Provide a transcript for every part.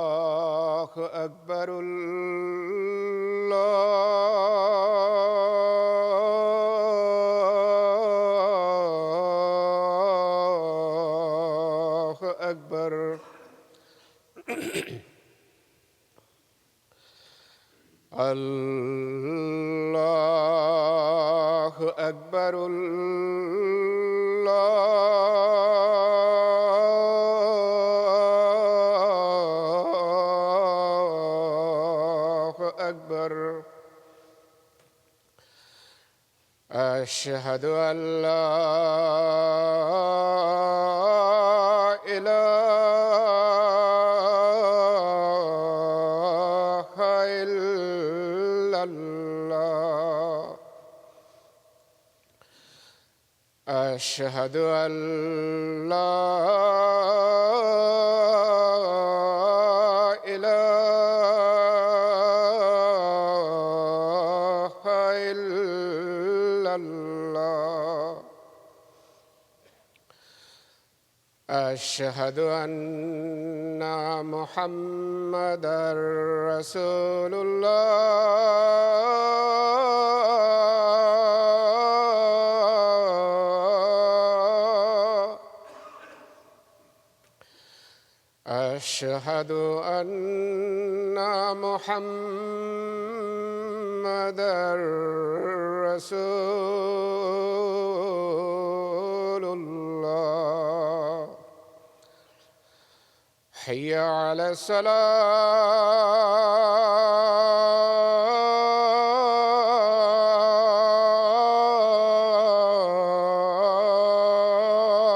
الله أكبر الله أكبر الله أكبر الله أكبر أشهد أن لا إله إلا الله أشهد أن لا إله إلا الله أشهد أن محمدًا رسول الله أشهد أن محمدًا رسول الله حي على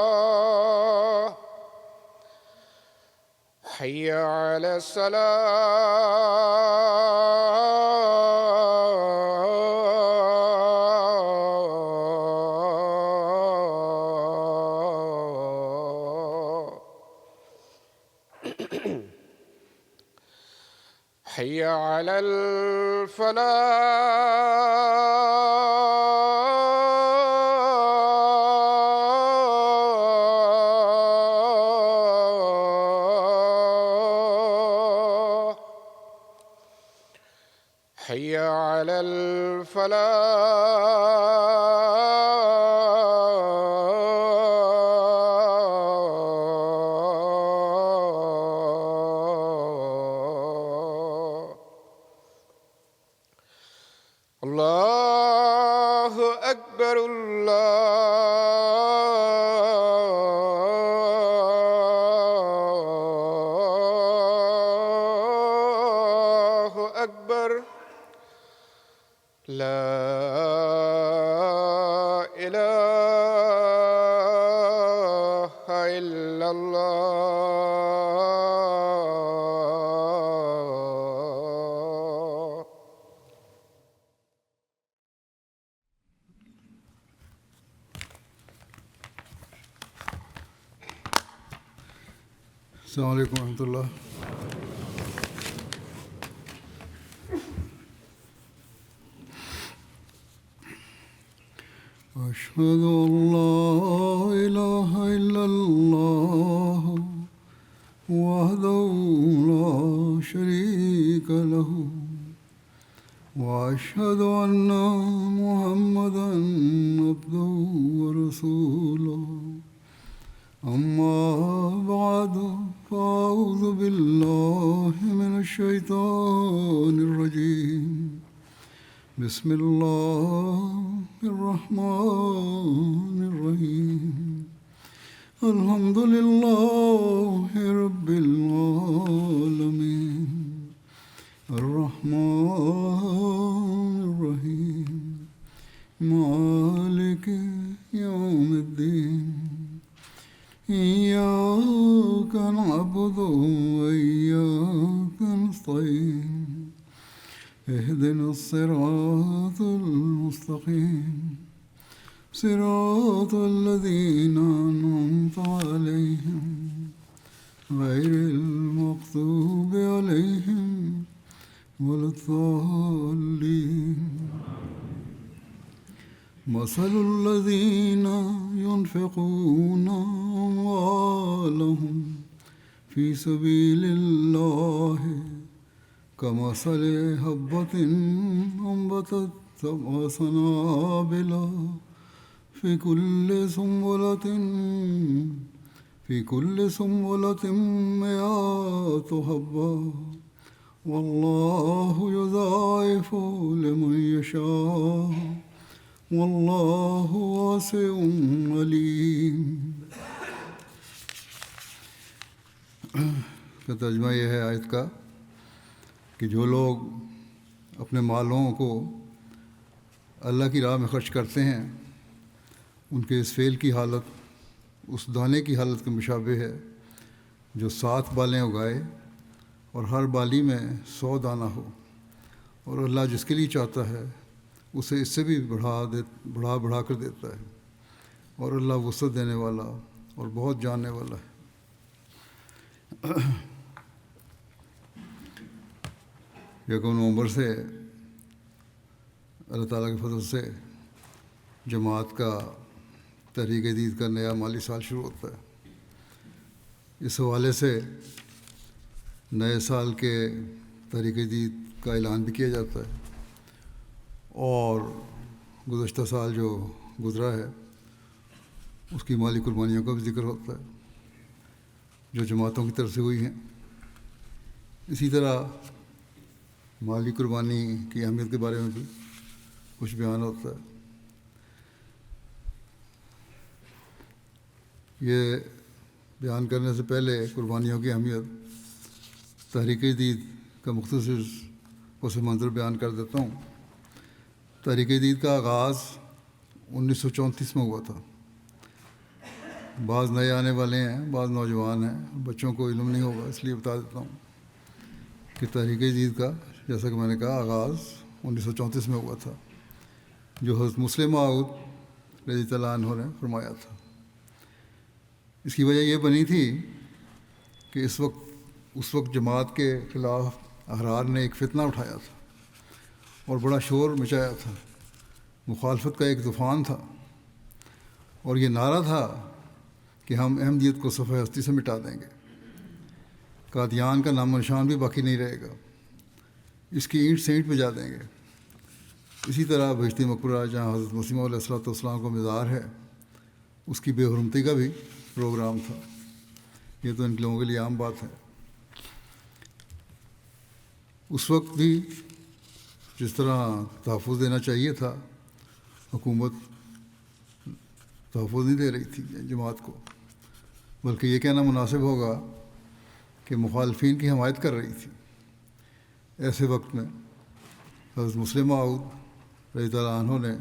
الصلاة حي على الصلاة حي على الفلاح حي على الفلاح الله أكبر الله أكبر لا إله إلا الله السلام علیکم ورحمۃ اللہ. أشهد أن لا إله إلا الله وحده لا شريك له وأشهد أن محمدًا عبده ورسوله أما بعد فأعوذ بالله من الشيطان الرجيم بسم الله الرحمن الرحيم الحمد لله رب العالمين الرحمن الرحيم مالك يوم الدين إياك نعبد وإياك نستعين اهدنا الصراط المستقيم صراط الذين أنعمت عليهم غير المغضوب عليهم ولا الضالين. مثل الذين ينفقون أموالهم في سبيل الله كمثل حبة أنبتت سبع سنابل في كل سنبلة مئات حبة والله يضاعف لمن يشاء والله واسع عليم. کا ترجمہ یہ ہے آیت کا کہ جو لوگ اپنے مالوں کو اللہ کی راہ میں خرچ کرتے ہیں ان کے اس فعل کی حالت اس دانے کی حالت کے مشابہ ہے جو 7 بالیں اگائے اور ہر بالی میں 100 دانہ ہو، اور اللہ جس کے لیے چاہتا ہے اسے اس سے بھی بڑھا کر دیتا ہے، اور اللہ وسعت دینے والا اور بہت جاننے والا ہے. یکم نومبر سے اللہ تعالیٰ کے فضل سے جماعت کا تحریک جدید کا نیا مالی سال شروع ہوتا ہے. اس حوالے سے نئے سال کے تحریک جدید کا اعلان بھی کیا جاتا ہے، اور گزشتہ سال جو گزرا ہے اس کی مالی قربانیوں کا بھی ذکر ہوتا ہے جو جماعتوں کی طرف سے ہوئی ہیں. اسی طرح مالی قربانی کی اہمیت کے بارے میں بھی کچھ بیان ہوتا ہے. یہ بیان کرنے سے پہلے قربانیوں کی اہمیت تحریک جدید کا مختصر پس منظر بیان کر دیتا ہوں. تحریک جدید کا آغاز 1934 میں ہوا تھا. بعض نئے آنے والے ہیں، بعض نوجوان ہیں، بچوں کو علم نہیں ہوگا اس لیے بتا دیتا ہوں کہ تحریک جدید کا جیسا کہ میں نے کہا آغاز 1934 میں ہوا تھا، جو حضرت مسلم موعود رضی اللہ عنہ نے فرمایا تھا. اس کی وجہ یہ بنی تھی کہ اس وقت جماعت کے خلاف احرار نے ایک فتنہ اٹھایا تھا اور بڑا شور مچایا تھا. مخالفت کا ایک طوفان تھا، اور یہ نعرہ تھا کہ ہم احمدیت کو صفحہ ہستی سے مٹا دیں گے. قادیان کا نام و نشان بھی باقی نہیں رہے گا، اس کی اینٹ سے اینٹ بجا دیں گے. اسی طرح بہشتی مقبرہ جہاں حضرت مسیح علیہ السلام کو مزار ہے اس کی بے حرمتی کا بھی پروگرام تھا. یہ تو ان لوگوں کے لیے عام بات ہے. اس وقت بھی جس طرح تحفظ دینا چاہیے تھا، حکومت تحفظ نہیں دے رہی تھی جماعت کو، بلکہ یہ کہنا مناسب ہوگا کہ مخالفین کی حمایت کر رہی تھی. ایسے وقت میں حضرت مسلم موعود رضی اللہ عنہ نے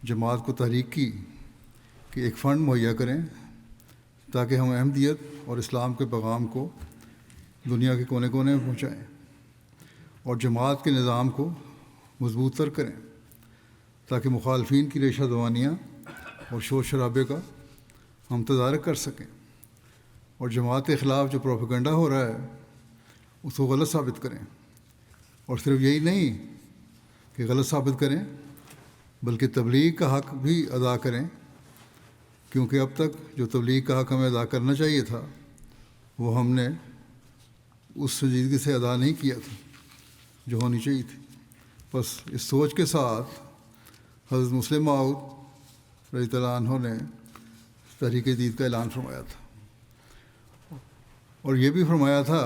جماعت کو تحریک کی کہ ایک فنڈ مہیا کریں تاکہ ہم احمدیت اور اسلام کے پیغام کو دنیا کے کونے کونے میں پہنچائیں اور جماعت کے نظام کو مضبوط تر کریں تاکہ مخالفین کی ریشہ دوانیاں اور شور شرابے کا ہم تدارک کر سکیں اور جماعت کے خلاف جو پروپیگنڈا ہو رہا ہے اس کو غلط ثابت کریں. اور صرف یہی نہیں کہ غلط ثابت کریں بلکہ تبلیغ کا حق بھی ادا کریں، کیونکہ اب تک جو تبلیغ کا حق ہمیں ادا کرنا چاہیے تھا وہ ہم نے اس سنجیدگی سے ادا نہیں کیا تھا جو ہونی چاہیے تھی. بس اس سوچ کے ساتھ حضرت مسلم موعود رضی اللہ عنہ نے تحریک جدید کا اعلان فرمایا تھا، اور یہ بھی فرمایا تھا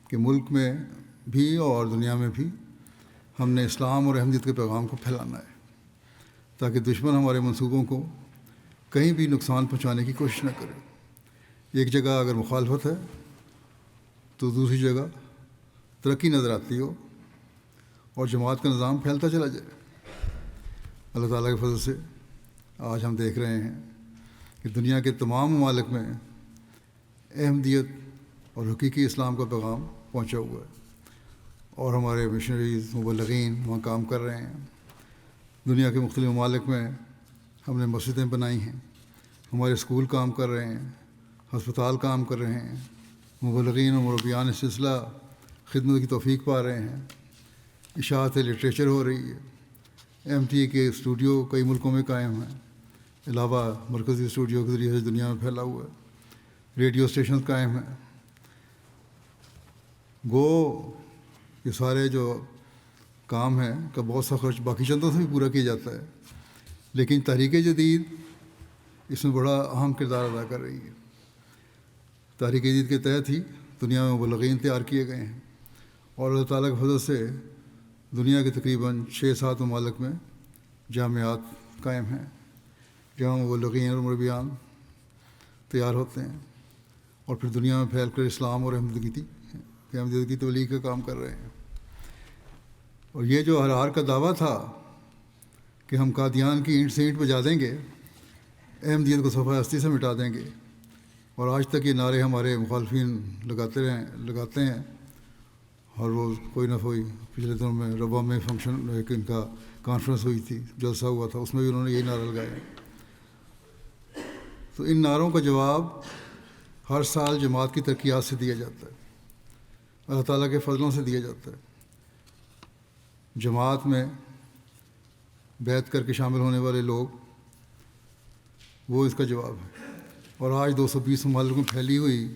کہ ملک میں بھی اور دنیا میں بھی ہم نے اسلام اور احمدیت کے پیغام کو پھیلانا ہے تاکہ دشمن ہمارے منصوبوں کو کہیں بھی نقصان پہنچانے کی کوشش نہ کرے. ایک جگہ اگر مخالفت ہے تو دوسری جگہ ترقی نظر آتی ہو اور جماعت کا نظام پھیلتا چلا جائے. اللہ تعالیٰ کے فضل سے آج ہم دیکھ رہے ہیں کہ دنیا کے تمام ممالک میں احمدیت اور حقیقی اسلام کا پیغام پہنچا ہوا ہے، اور ہمارے مشنریز مبلغین وہاں کام کر رہے ہیں. دنیا کے مختلف ممالک میں ہم نے مسجدیں بنائی ہیں، ہمارے اسکول کام کر رہے ہیں، ہسپتال کام کر رہے ہیں، مبلغین اور مربیان اس سلسلہ خدمت کی توفیق پا رہے ہیں. اشاعت لٹریچر ہو رہی ہے. MTA کے اسٹوڈیو کئی ملکوں میں قائم ہیں، علاوہ مرکزی اسٹوڈیو کے ذریعے سے دنیا میں پھیلا ہوا ہے. ریڈیو اسٹیشن قائم ہیں. گو یہ سارے جو کام ہیں کا بہت سا خرچ باقی چندوں سے بھی پورا کیا جاتا ہے، لیکن تحریک جدید اس میں بڑا اہم کردار ادا کر رہی ہے۔ تحریک جدید کے تحت ہی دنیا میں مبلغین تیار کیے گئے ہیں، اور اللہ تعالیٰ کے فضل سے دنیا کے تقریباً 6-7 ممالک میں جامعات قائم ہیں جہاں مبلغین اور مربیان تیار ہوتے ہیں اور پھر دنیا میں پھیل کر اسلام اور احمدیت کی تبلیغ کا کام کر رہے ہیں۔ اور یہ جو ہر کا دعویٰ تھا کہ ہم قادیان کی اینٹ سے اینٹ بجا دیں گے، احمدیت کو صفحہ ہستی سے مٹا دیں گے، اور آج تک یہ نعرے ہمارے مخالفین لگاتے ہیں۔ ہر روز کوئی نہ کوئی، پچھلے دنوں میں ربا میں فنکشن ایک ان کا کانفرنس ہوئی تھی، جلسہ ہوا تھا، اس میں بھی انہوں نے یہی نعرہ لگایا۔ تو ان نعروں کا جواب ہر سال جماعت کی ترقیات سے دیا جاتا ہے، اللہ تعالیٰ کے فضلوں سے دیا جاتا ہے۔ جماعت میں بیعت کر کے شامل ہونے والے لوگ، وہ اس کا جواب ہے۔ اور آج 220 ممالک میں پھیلی ہوئی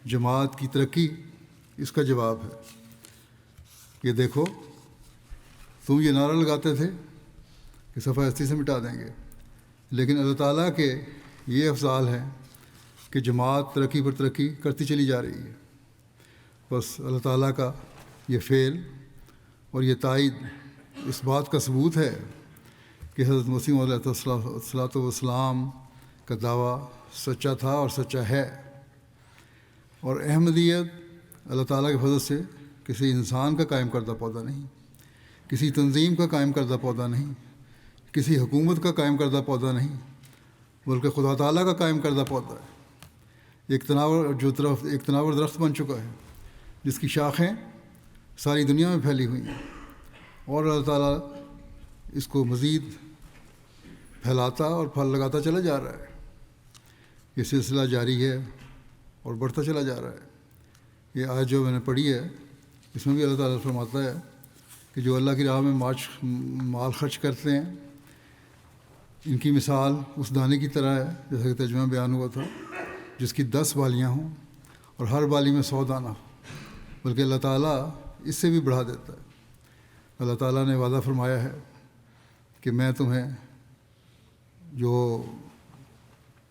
جماعت کی ترقی اس کا جواب ہے۔ یہ دیکھو، تم یہ نعرہ لگاتے تھے کہ صفحہ ہستی سے مٹا دیں گے، لیکن اللہ تعالیٰ کے یہ افضال ہیں کہ جماعت ترقی پر ترقی کرتی چلی جا رہی ہے۔ بس اللہ تعالیٰ کا یہ فعل اور یہ تائید اس بات کا ثبوت ہے کہ حضرت مسیح علیہ الصلوۃ والسلام کا دعویٰ سچا تھا اور سچا ہے۔ اور احمدیت اللہ تعالیٰ کے فضل سے کسی انسان کا قائم کردہ پودا نہیں، کسی تنظیم کا قائم کردہ پودا نہیں، کسی حکومت کا قائم کردہ پودا نہیں، بلکہ خدا تعالیٰ کا قائم کردہ پودا ہے۔ ایک تناور درخت بن چکا ہے جس کی شاخیں ساری دنیا میں پھیلی ہوئی ہیں، اور اللہ تعالیٰ اس کو مزید پھیلاتا اور پھل لگاتا چلا جا رہا ہے۔ یہ سلسلہ جاری ہے اور بڑھتا چلا جا رہا ہے۔ یہ آیت جو میں نے پڑھی ہے، اس میں بھی اللہ تعالیٰ فرماتا ہے کہ جو اللہ کی راہ میں مال خرچ کرتے ہیں، ان کی مثال اس دانے کی طرح ہے، جیسا کہ ترجمہ بیان ہوا تھا، جس کی 10 بالیاں ہوں اور ہر بالی میں 100 دانہ، بلکہ اللہ تعالیٰ اس سے بھی بڑھا دیتا ہے۔ اللہ تعالیٰ نے وعدہ فرمایا ہے کہ میں تمہیں جو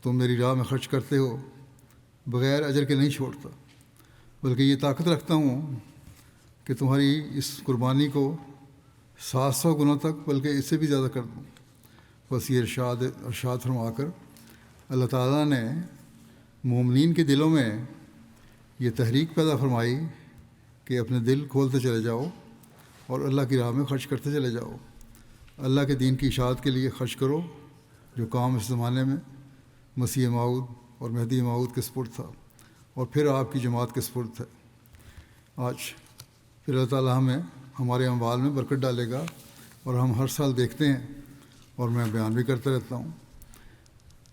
تم میری راہ میں خرچ کرتے ہو بغیر اجر کے نہیں چھوڑتا، بلکہ یہ طاقت رکھتا ہوں کہ تمہاری اس قربانی کو 700 گنا تک، بلکہ اس سے بھی زیادہ کر دوں۔ بس یہ ارشاد فرما کر اللہ تعالیٰ نے مومنین کے دلوں میں یہ تحریک پیدا فرمائی کہ اپنے دل کھولتے چلے جاؤ اور اللہ کی راہ میں خرچ کرتے چلے جاؤ۔ اللہ کے دین کی اشاعت کے لیے خرچ کرو، جو کام اس زمانے میں مسیح موعود اور مہدی موعود کے سپرد تھا، اور پھر آپ کی جماعت کے سپرد ہے آج۔ پھر اللہ تعالیٰ ہمیں ہمارے اموال میں برکت ڈالے گا، اور ہم ہر سال دیکھتے ہیں، اور میں بیان بھی کرتا رہتا ہوں،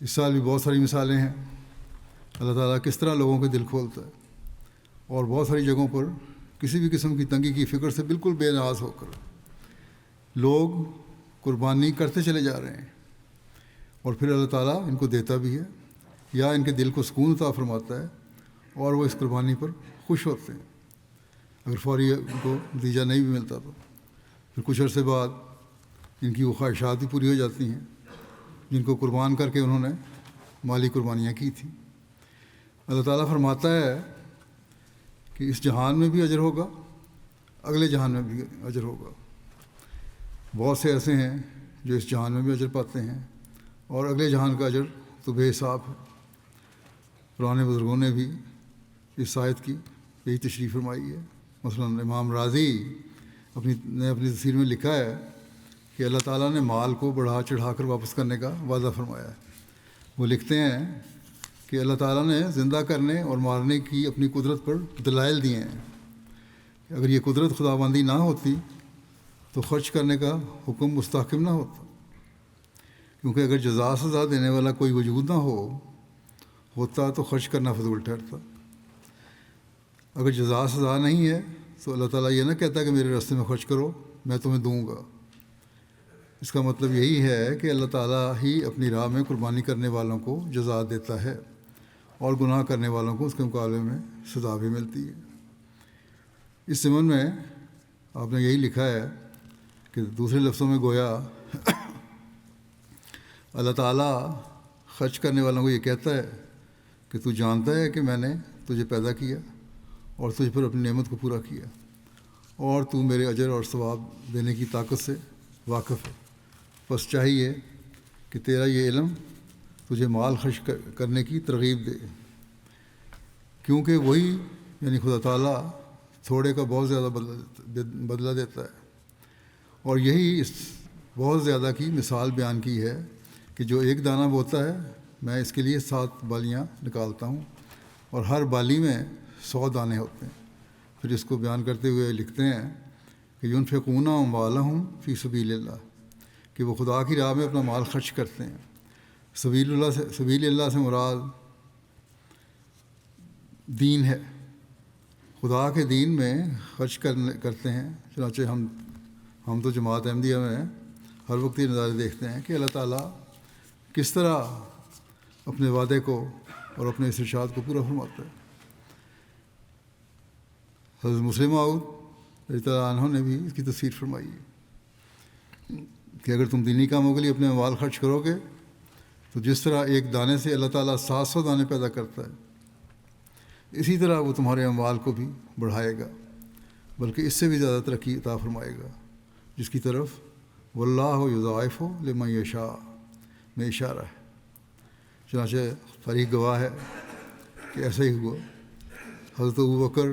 اس سال بھی بہت ساری مثالیں ہیں اللہ تعالیٰ کس طرح لوگوں کے دل کھولتا ہے، اور بہت ساری جگہوں پر کسی بھی قسم کی تنگی کی فکر سے بالکل بے نیاز ہو کر لوگ قربانی کرتے چلے جا رہے ہیں، اور پھر اللہ تعالیٰ ان کو دیتا بھی ہے، یا ان کے دل کو سکون عطا فرماتا ہے، اور وہ اس قربانی پر خوش ہوتے ہیں۔ اگر فوری ان کو نتیجہ نہیں بھی ملتا تو پھر کچھ عرصے بعد ان کی وہ خواہشات بھی پوری ہو جاتی ہیں جن کو قربان کر کے انہوں نے مالی قربانیاں کی تھیں۔ اللہ تعالیٰ فرماتا ہے کہ اس جہان میں بھی اجر ہوگا، اگلے جہان میں بھی اجر ہوگا۔ بہت سے ایسے ہیں جو اس جہان میں بھی اجر پاتے ہیں، اور اگلے جہان کا اجر تو بے حساب ہے۔ پرانے بزرگوں نے بھی اس آیت کی یہی تشریح فرمائی ہے۔ مثلاً امام راضی نے اپنی تفسیر میں لکھا ہے کہ اللہ تعالیٰ نے مال کو بڑھا چڑھا کر واپس کرنے کا وعدہ فرمایا ہے۔ وہ لکھتے ہیں کہ اللہ تعالیٰ نے زندہ کرنے اور مارنے کی اپنی قدرت پر دلائل دیے ہیں۔ اگر یہ قدرت خداوندی نہ ہوتی تو خرچ کرنے کا حکم مستحکم نہ ہوتا، کیونکہ اگر جزا سزا دینے والا کوئی وجود نہ ہوتا تو خرچ کرنا فضول ٹھہرتا۔ اگر جزا سزا نہیں ہے تو اللہ تعالیٰ یہ نہ کہتا کہ میرے راستے میں خرچ کرو، میں تمہیں دوں گا۔ اس کا مطلب یہی ہے کہ اللہ تعالیٰ ہی اپنی راہ میں قربانی کرنے والوں کو جزا دیتا ہے، اور گناہ کرنے والوں کو اس کے مقابلے میں سزا بھی ملتی ہے۔ اس ضمن میں آپ نے یہی لکھا ہے کہ دوسرے لفظوں میں گویا اللہ تعالیٰ خرچ کرنے والوں کو یہ کہتا ہے کہ تو جانتا ہے کہ میں نے تجھے پیدا کیا اور تجھ پر اپنی نعمت کو پورا کیا، اور تو میرے اجر اور ثواب دینے کی طاقت سے واقف ہے، بس چاہیے کہ تیرا یہ علم تجھے مال خرچ کرنے کی ترغیب دے، کیونکہ وہی یعنی خدا تعالیٰ تھوڑے کا بہت زیادہ بدلہ دیتا ہے۔ اور یہی اس بہت زیادہ کی مثال بیان کی ہے کہ جو ایک دانہ بوتا ہے میں اس کے لیے 7 بالیاں نکالتا ہوں، اور ہر بالی میں 100 دانے ہوتے ہیں۔ پھر اس کو بیان کرتے ہوئے لکھتے ہیں کہ ينفقون اموالهم فی سبیل اللہ، کہ وہ خدا کی راہ میں اپنا مال خرچ کرتے ہیں۔ سبیل اللہ سے مراد دین ہے، خدا کے دین میں خرچ کرتے ہیں۔ چنانچہ ہم تو جماعت احمدیہ میں ہر وقت یہ نظارے دیکھتے ہیں کہ اللہ تعالیٰ کس طرح اپنے وعدے کو اور اپنے اس ارشاد کو پورا فرماتا ہے۔ حضرت مسلم موعود رضی اللہ عنہ نے بھی اس کی تفسیر فرمائی ہے کہ اگر تم دینی کاموں کے لیے اپنے مال خرچ کرو گے تو جس طرح ایک دانے سے اللہ تعالیٰ 700 دانے پیدا کرتا ہے، اسی طرح وہ تمہارے اموال کو بھی بڑھائے گا، بلکہ اس سے بھی زیادہ ترقی عطا فرمائے گا، جس کی طرف واللہ یضاعف لمن یشاء میں اشارہ ہے۔ چنانچہ تاریخ گواہ ہے کہ ایسا ہی ہوا۔ حضرت ابوبکر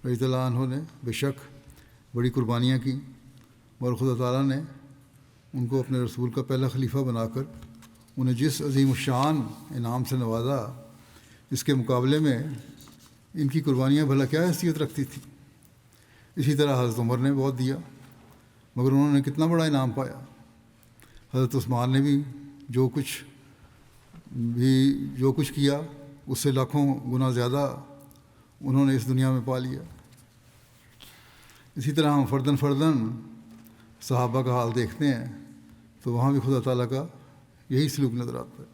رضی اللہ عنہ نے بے شک بڑی قربانیاں کیں، اور خدا تعالیٰ نے ان کو اپنے رسول کا پہلا خلیفہ بنا کر انہیں جس عظیم الشان انعام سے نوازا، اس کے مقابلے میں ان کی قربانیاں بھلا کیا حیثیت رکھتی تھیں۔ اسی طرح حضرت عمر نے بہت دیا، مگر انہوں نے کتنا بڑا انعام پایا۔ حضرت عثمان نے بھی جو کچھ کیا اس سے لاکھوں گنا زیادہ انہوں نے اس دنیا میں پا لیا۔ اسی طرح ہم فرداً صحابہ کا حال دیکھتے ہیں تو وہاں بھی خدا تعالیٰ کا یہی سلوک نظر آتا ہے۔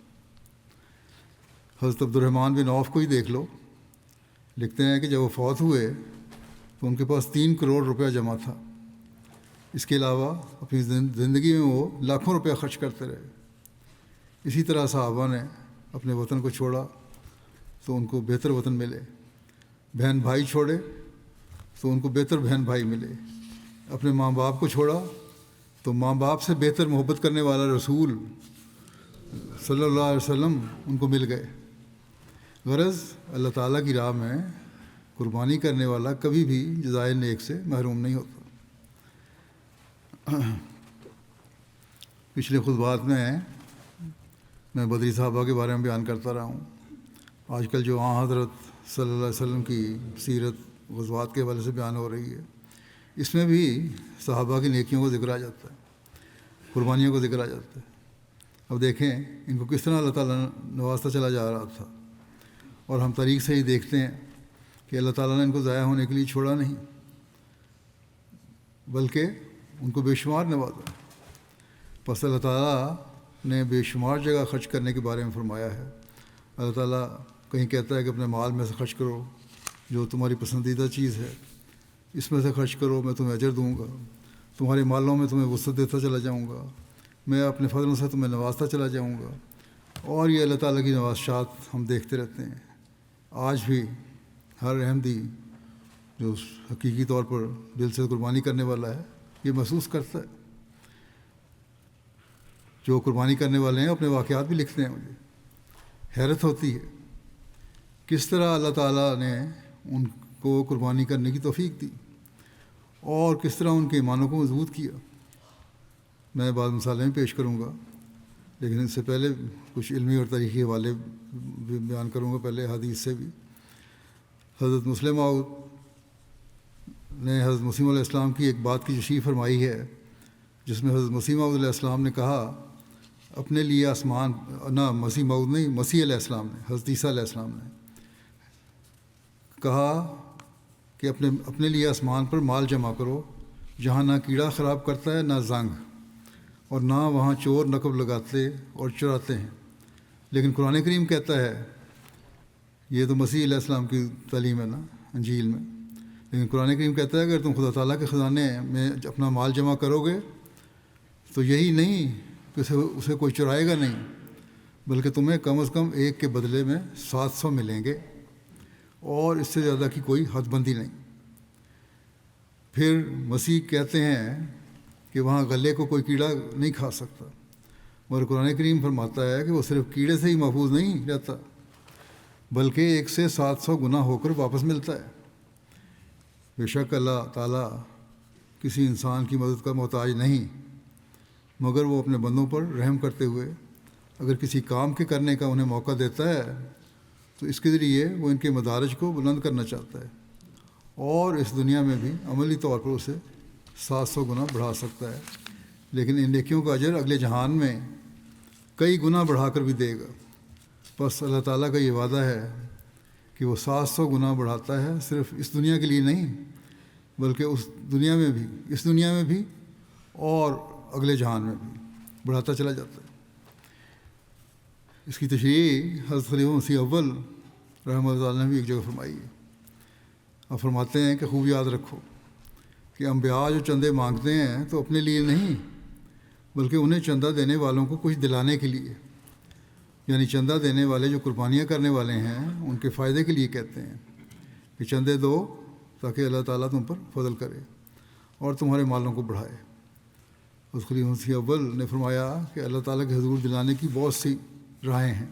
حضرت عبد الرحمن بن عوف کو ہی دیکھ لو، لکھتے ہیں کہ جب وہ فوت ہوئے تو ان کے پاس 3 کروڑ روپیہ جمع تھا۔ اس کے علاوہ اپنی زندگی میں وہ لاکھوں روپیہ خرچ کرتے رہے۔ اسی طرح صحابہ نے اپنے وطن کو چھوڑا تو ان کو بہتر وطن ملے، بہن بھائی چھوڑے تو ان کو بہتر بہن بھائی ملے، اپنے ماں باپ کو چھوڑا تو ماں باپ سے بہتر محبت کرنے والا رسول صلی اللہ علیہ وسلم ان کو مل گئے۔ غرض اللہ تعالیٰ کی راہ میں قربانی کرنے والا کبھی بھی جزائے نیک سے محروم نہیں ہوتا۔ پچھلے خطبات میں بدری صحابہ کے بارے میں بیان کرتا رہا ہوں۔ آج کل جو حضرت صلی اللہ علیہ وسلم کی سیرت غزوات کے حوالے سے بیان ہو رہی ہے، اس میں بھی صحابہ کی نیکیوں کو ذکر آ جاتا ہے، قربانیوں کو ذکر آ جاتا ہے۔ اب دیکھیں ان کو کس طرح اللہ تعالیٰ نوازتا چلا جا رہا تھا، اور ہم تاریخ سے ہی دیکھتے ہیں کہ اللہ تعالیٰ نے ان کو ضائع ہونے کے لیے چھوڑا نہیں، بلکہ ان کو بے شمار نوازا۔ پس اللہ تعالیٰ نے بے شمار جگہ خرچ کرنے کے بارے میں فرمایا ہے۔ اللہ تعالیٰ کہیں کہتا ہے کہ اپنے مال میں سے خرچ کرو، جو تمہاری پسندیدہ چیز ہے اس میں سے خرچ کرو، میں تمہیں اجر دوں گا، تمہارے مالوں میں تمہیں وسعت دیتا چلا جاؤں گا، میں اپنے فضلوں سے تمہیں نوازتا چلا جاؤں گا۔ اور یہ اللہ تعالیٰ کی نوازشات ہم دیکھتے رہتے ہیں۔ آج بھی ہر احمدی جو حقیقی طور پر دل سے قربانی کرنے والا ہے یہ محسوس کرتا ہے۔ جو قربانی کرنے والے ہیں اپنے واقعات بھی لکھتے ہیں، مجھے حیرت ہوتی ہے کس طرح اللہ تعالیٰ نے ان کو قربانی کرنے کی توفیق دی اور کس طرح ان کے ایمانوں کو مضبوط کیا۔ میں بعض مثالیں پیش کروں گا، لیکن اس سے پہلے کچھ علمی اور تاریخی حوالے بھی بیان کروں گا، پہلے حدیث سے بھی۔ حضرت مسلم موعود نے حضرت مسیح علیہ السلام کی ایک بات کی تشریح فرمائی ہے، جس میں حضرت مسیح موعود علیہ السلام نے کہا اپنے لیے آسمان مسیح موعود نہیں، مسیح علیہ السلام نے، حضرت عیسیٰ علیہ السلام نے کہا کہ اپنے لیے آسمان پر مال جمع کرو جہاں نہ کیڑا خراب کرتا ہے نہ زنگ، اور نہ وہاں چور نقب لگاتے اور چراتے ہیں۔ لیکن قرآن کریم کہتا ہے، یہ تو مسیح علیہ السلام کی تعلیم ہے نا انجیل میں، لیکن قرآن کریم کہتا ہے اگر تم خدا تعالیٰ کے خزانے میں اپنا مال جمع کرو گے تو یہی نہیں کہ اسے کوئی چرائے گا نہیں، بلکہ تمہیں کم از کم ایک کے بدلے میں 700 ملیں گے، اور اس سے زیادہ کی کوئی حد بندی نہیں۔ پھر مسیح کہتے ہیں کہ وہاں غلے کو کوئی کیڑا نہیں کھا سکتا، مگر قرآن کریم فرماتا ہے کہ وہ صرف کیڑے سے ہی محفوظ نہیں رہتا بلکہ 1 سے 700 گنا ہو کر واپس ملتا ہے۔ بے شک اللہ تعالیٰ کسی انسان کی مدد کا محتاج نہیں، مگر وہ اپنے بندوں پر رحم کرتے ہوئے اگر کسی کام کے کرنے کا انہیں موقع دیتا ہے تو اس کے ذریعے وہ ان کے مدارج کو بلند کرنا چاہتا ہے، اور اس دنیا میں بھی عملی طور پر اسے 700 گنا بڑھا سکتا ہے، لیکن ان نیکیوں کا اجر اگلے جہان میں کئی گنا بڑھا کر بھی دے گا۔ بس اللہ تعالیٰ کا یہ وعدہ ہے کہ وہ 700 گنا بڑھاتا ہے، صرف اس دنیا کے لیے نہیں بلکہ اس دنیا میں بھی اور اگلے جہان میں بھی بڑھاتا چلا جاتا ہے۔ اس کی تشریح حضرت خلیفہ مسیح اول رحمۃ اللہ علیہ نے بھی ایک جگہ فرمائی ہے۔ اب فرماتے ہیں کہ خوب یاد رکھو کہ انبیاء جو چندے مانگتے ہیں تو اپنے لیے نہیں بلکہ انہیں چندہ دینے والوں کو کچھ دلانے کے لیے، یعنی چندہ دینے والے جو قربانیاں کرنے والے ہیں ان کے فائدے کے لیے کہتے ہیں کہ چندے دو تاکہ اللہ تعالیٰ تم پر فضل کرے اور تمہارے مالوں کو بڑھائے۔ اس خلیفہ مسیح اول نے فرمایا کہ اللہ تعالیٰ کے حضور دلانے کی بہت سی راہیں ہیں،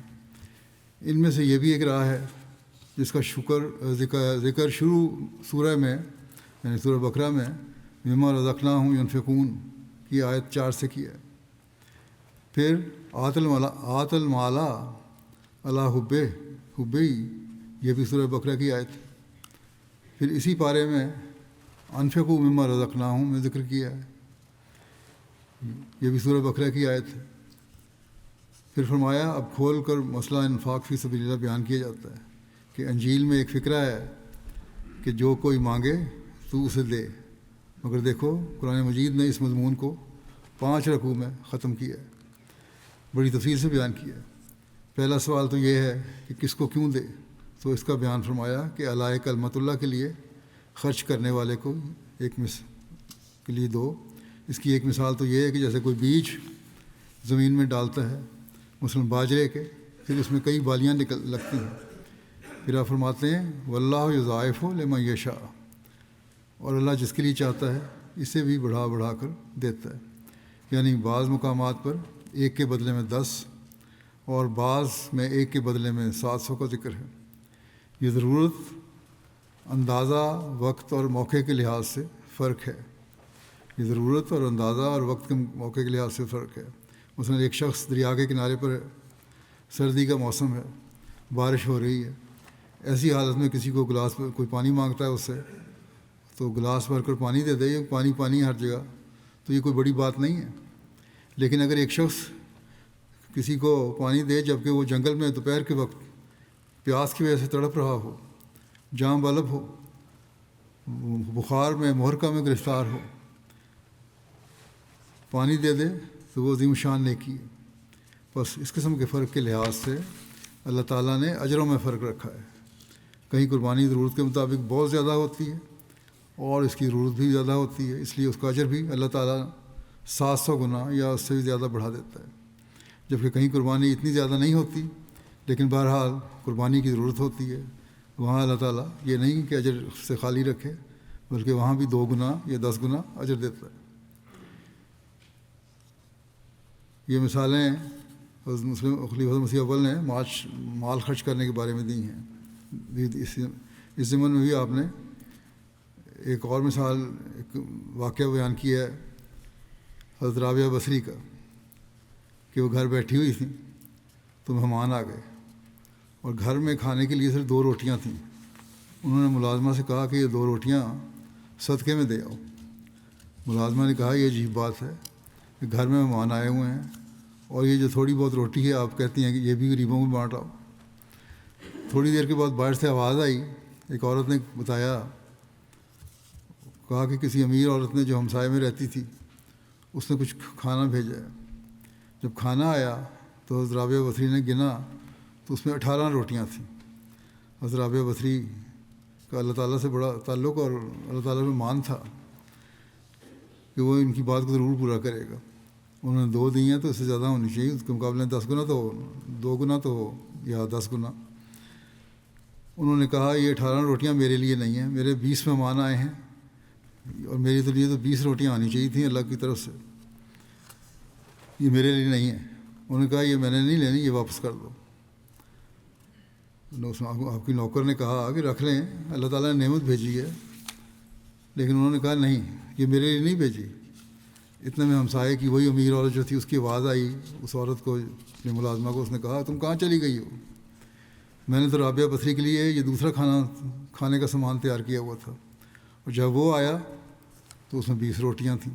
ان میں سے یہ بھی ایک راہ ہے جس کا ذکر شروع سورہ میں یعنی سورہ بقرہ میں مما رزقناہم ینفقون کی آیت 4 سے کیا ہے۔ پھر آت المالا اللہ حبی یہ بھی سورہ بقرہ کی آیت ہے۔ پھر اسی پارے میں انفقوا مما رزقناہم میں ذکر کیا ہے، یہ بھی سورہ بقرہ کی آیت ہے۔ پھر فرمایا اب کھول کر مسئلہ انفاق فی سبیل اللہ بیان کیا جاتا ہے کہ انجیل میں ایک فقرہ ہے کہ جو کوئی مانگے تو اسے دے، مگر دیکھو قرآن مجید نے اس مضمون کو 5 رکوع میں ختم کیا ہے، بڑی تفصیل سے بیان کیا ہے۔ پہلا سوال تو یہ ہے کہ کس کو کیوں دے، تو اس کا بیان فرمایا کہ اعلیٰ کلمت اللہ کے لیے خرچ کرنے والے کو کے لیے دو۔ اس کی ایک مثال تو یہ ہے کہ جیسے کوئی بیج زمین میں ڈالتا ہے مثلاً باجرے کے، پھر اس میں کئی بالیاں لگتی ہیں، پھر آپ فرماتے ہیں واللہ یضاعف لمن یشاء، اور اللہ جس کے لیے چاہتا ہے اسے بھی بڑھا کر دیتا ہے، یعنی بعض مقامات پر 1 کے بدلے میں 10 اور بعض میں 1 کے بدلے میں 700 کا ذکر ہے۔ یہ ضرورت، اندازہ، وقت اور موقع کے لحاظ سے فرق ہے۔ یہ ضرورت اور اندازہ اور وقت کے موقع کے لحاظ سے فرق ہے۔ مثلاً ایک شخص دریا کے کنارے پر ہے، سردی کا موسم ہے، بارش ہو رہی ہے، ایسی حالت میں کسی کو گلاس پر کوئی پانی مانگتا ہے اس سے تو گلاس بھر کر پانی دے دے، یہ پانی ہر جگہ، تو یہ کوئی بڑی بات نہیں ہے۔ لیکن اگر ایک شخص کسی کو پانی دے جبکہ وہ جنگل میں دوپہر کے وقت پیاس کی وجہ سے تڑپ رہا ہو، جام بلب ہو، بخار میں محرقہ میں گرفتار ہو، پانی دے دے تو وہ عظیم شان نیکی ہے۔ بس اس قسم کے فرق کے لحاظ سے اللہ تعالیٰ نے اجروں میں فرق رکھا ہے۔ کہیں قربانی ضرورت کے مطابق بہت زیادہ ہوتی ہے اور اس کی ضرورت بھی زیادہ ہوتی ہے، اس لیے اس کا اجر بھی اللہ تعالیٰ 700 گنا یا اس سے بھی زیادہ بڑھا دیتا ہے، جبکہ کہیں قربانی اتنی زیادہ نہیں ہوتی لیکن بہرحال قربانی کی ضرورت ہوتی ہے، وہاں اللہ تعالیٰ یہ نہیں کہ اجر سے خالی رکھے بلکہ وہاں بھی 2 گنا یا 10 گنا اجر دیتا ہے۔ یہ مثالیں خلیفہ مسیح اول نے مال خرچ کرنے کے بارے میں دی ہیں۔ اس ضمن میں بھی آپ نے ایک اور مثال، ایک واقعہ بیان کیا ہے حضرت رابعہ بصری کا کہ وہ گھر بیٹھی ہوئی تھیں تو مہمان آ گئے اور گھر میں کھانے کے لیے صرف 2 روٹیاں تھیں۔ انہوں نے ملازمہ سے کہا کہ یہ 2 روٹیاں صدقے میں دے آؤ۔ ملازمہ نے کہا یہ عجیب بات ہے کہ گھر میں مہمان آئے ہوئے ہیں اور یہ جو تھوڑی بہت روٹی ہے آپ کہتی ہیں کہ یہ بھی غریبوں میں بانٹ آؤ۔ تھوڑی دیر کے بعد باہر سے آواز آئی، ایک عورت نے بتایا، کہا کہ کسی امیر عورت نے جو ہمسائے میں رہتی تھی اس نے کچھ کھانا بھیجا ہے۔ جب کھانا آیا تو حضرت رابعہ بصری نے گنا تو اس میں 18 روٹیاں تھیں۔ حضرت رابعہ بصری کا اللہ تعالیٰ سے بڑا تعلق اور اللہ تعالیٰ میں مان تھا کہ وہ ان کی بات کو ضرور پورا کرے گا. انہوں نے 2 دی ہیں تو اس سے زیادہ ہونی چاہیے، اس کے مقابلے میں 10 گنا تو 2 گنا تو یا 10 گنا. انہوں نے کہا یہ 18 روٹیاں میرے لیے نہیں ہیں، میرے 20 مہمان آئے ہیں اور میرے لیے تو 20 روٹیاں آنی چاہیے تھیں اللہ کی طرف سے، یہ میرے لیے نہیں ہے. انہوں نے کہا یہ میں نے نہیں لینی، یہ واپس کر دو. آپ کی نوکر نے کہا کہ رکھ لیں، اللہ تعالیٰ نے نعمت بھیجی ہے. لیکن انہوں نے کہا نہیں، یہ میرے لیے نہیں بھیجی. اتنے میں ہمسائے کی وہی امیر عورت جو تھی اس کی آواز آئی، اس عورت کو اپنی ملازمہ کو، اس نے کہا تم کہاں چلی گئی ہو؟ میں نے تو رابعہ پتھری کے لیے یہ دوسرا کھانے کا سامان تیار کیا ہوا تھا، اور جب وہ آیا تو اس میں 20 روٹیاں تھیں.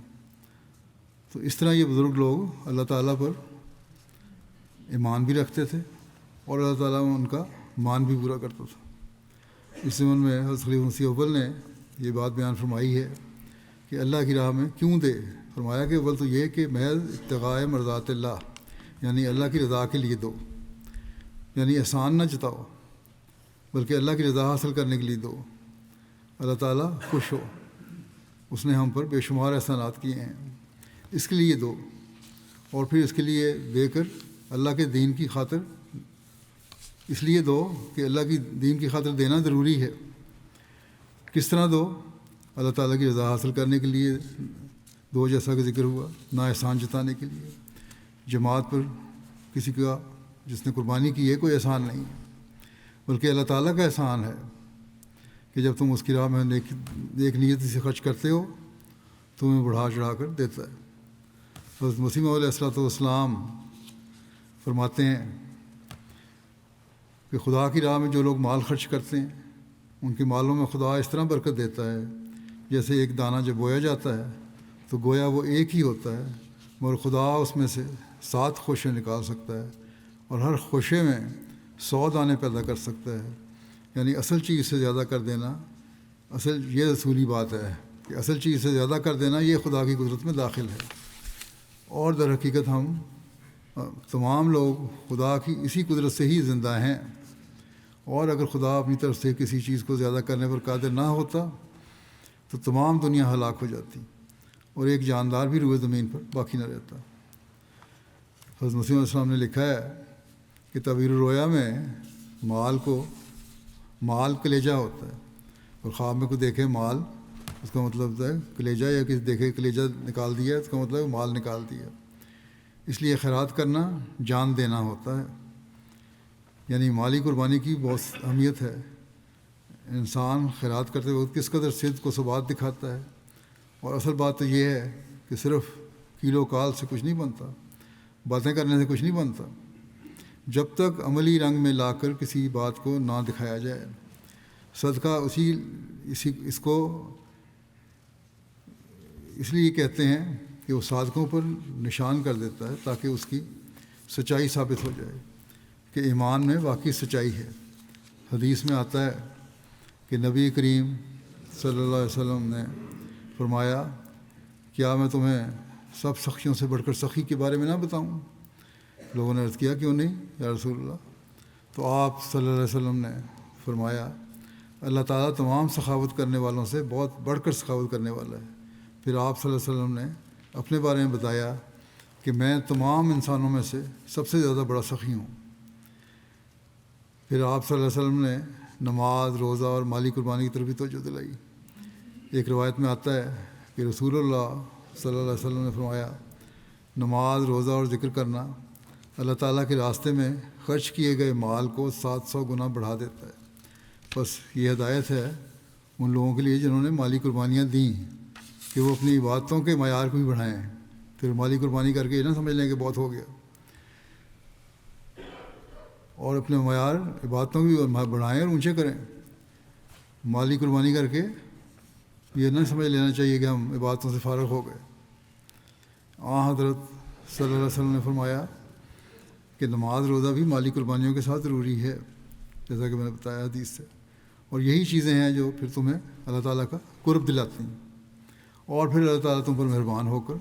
تو اس طرح یہ بزرگ لوگ اللہ تعالیٰ پر ایمان بھی رکھتے تھے اور اللہ تعالیٰ ان کا مان بھی پورا کرتا تھا. اس زمن میں حضرت خلیفہ مسیح اول نے یہ بات بیان فرمائی ہے کہ اللہ کی راہ میں کیوں دے. فرمایا کہ اول تو یہ کہ محض ابتغاء مرضات اللہ، یعنی اللہ کی رضا کے لیے دو، یعنی احسان نہ جتاؤ بلکہ اللہ کی رضا حاصل کرنے کے لیے دو. اللہ تعالیٰ خوش ہو، اس نے ہم پر بے شمار احسانات کیے ہیں، اس کے لیے دو. اور پھر اس کے لیے دے کر اللہ کے دین کی خاطر اس لیے دو کہ اللہ کی دین کی خاطر دینا ضروری ہے. کس طرح دو؟ اللہ تعالیٰ کی رضا حاصل کرنے کے لیے دو، جیسا کہ ذکر ہوا، نہ احسان جتانے کے لیے. جماعت پر کسی کا جس نے قربانی کی ہے کوئی احسان نہیں ہے، بلکہ اللہ تعالیٰ کا احسان ہے کہ جب تم اس کی راہ میں ایک نیت سے خرچ کرتے ہو تمہیں بڑھا چڑھا کر دیتا ہے. حضرت مسیح موعود علیہ الصلوۃ والسلام فرماتے ہیں کہ خدا کی راہ میں جو لوگ مال خرچ کرتے ہیں ان کے مالوں میں خدا اس طرح برکت دیتا ہے جیسے ایک دانہ جب بویا جاتا ہے تو گویا وہ ایک ہی ہوتا ہے، مگر خدا اس میں سے 7 خوشے نکال سکتا ہے اور ہر خوشے میں 100 دانے پیدا کر سکتا ہے. یعنی اصل چیز سے زیادہ کر دینا، یہ اصولی بات ہے کہ اصل چیز سے زیادہ کر دینا یہ خدا کی قدرت میں داخل ہے. اور در حقیقت ہم تمام لوگ خدا کی اسی قدرت سے ہی زندہ ہیں، اور اگر خدا اپنی طرف سے کسی چیز کو زیادہ کرنے پر قادر نہ ہوتا تو تمام دنیا ہلاک ہو جاتی اور ایک جاندار بھی روئے زمین پر باقی نہ رہتا. حضرت مسیح علیہ السلام نے لکھا ہے کہ تعبیر الرؤیا میں مال کلیجہ ہوتا ہے، اور خواب میں کوئی دیکھے مال، اس کا مطلب ہوتا ہے کلیجہ، یا کسی دیکھے کلیجہ نکال دیا اس کا مطلب ہے مال نکال دیا. اس لیے خیرات کرنا جان دینا ہوتا ہے، یعنی مالی قربانی کی بہت اہمیت ہے. انسان خیرات کرتے وقت کس قدر صدق و ثبات دکھاتا ہے. اور اصل بات تو یہ ہے کہ صرف کیلو کال سے کچھ نہیں بنتا، باتیں کرنے سے کچھ نہیں بنتا، جب تک عملی رنگ میں لا کر کسی بات کو نہ دکھایا جائے. صدقہ اس کو اس لیے کہتے ہیں کہ وہ صادقوں پر نشان کر دیتا ہے تاکہ اس کی سچائی ثابت ہو جائے کہ ایمان میں واقعی سچائی ہے. حدیث میں آتا ہے کہ نبی کریم صلی اللہ علیہ وسلم نے فرمایا کیا میں تمہیں سب سخیوں سے بڑھ کر سخی کے بارے میں نہ بتاؤں؟ لوگوں نے عرض کیا کیوں نہیں یا رسول اللہ؟ تو آپ صلی اللہ علیہ وسلم نے فرمایا اللہ تعالیٰ تمام سخاوت کرنے والوں سے بہت بڑھ کر سخاوت کرنے والا ہے. پھر آپ صلی اللہ علیہ وسلم نے اپنے بارے میں بتایا کہ میں تمام انسانوں میں سے سب سے زیادہ بڑا سخی ہوں. پھر آپ صلی اللہ علیہ وسلم نے نماز، روزہ اور مالی قربانی کی طرف بھی توجہ دلائی. ایک روایت میں آتا ہے کہ رسول اللہ صلی اللہ علیہ وسلم نے فرمایا نماز، روزہ اور ذکر کرنا اللہ تعالیٰ کے راستے میں خرچ کیے گئے مال کو 700 گنا بڑھا دیتا ہے. بس یہ ہدایت ہے ان لوگوں کے لیے جنہوں نے مالی قربانیاں دیں کہ وہ اپنی عبادتوں کے معیار کو بھی بڑھائیں. پھر مالی قربانی کر کے یہ نہ سمجھ لیں کہ بہت ہو گیا، اور اپنے معیار عبادتوں کو بھی بڑھائیں اور اونچے کریں. مالی قربانی کر کے یہ نہ سمجھ لینا چاہیے کہ ہم عبادتوں سے فارغ ہو گئے. حضرت صلی اللہ علیہ وسلم نے فرمایا کہ نماز، روزہ بھی مالی قربانیوں کے ساتھ ضروری ہے، جیسا کہ میں نے بتایا حدیث سے. اور یہی چیزیں ہیں جو پھر تمہیں اللہ تعالیٰ کا قرب دلاتی ہیں، اور پھر اللہ تعالیٰ تم پر مہربان ہو کر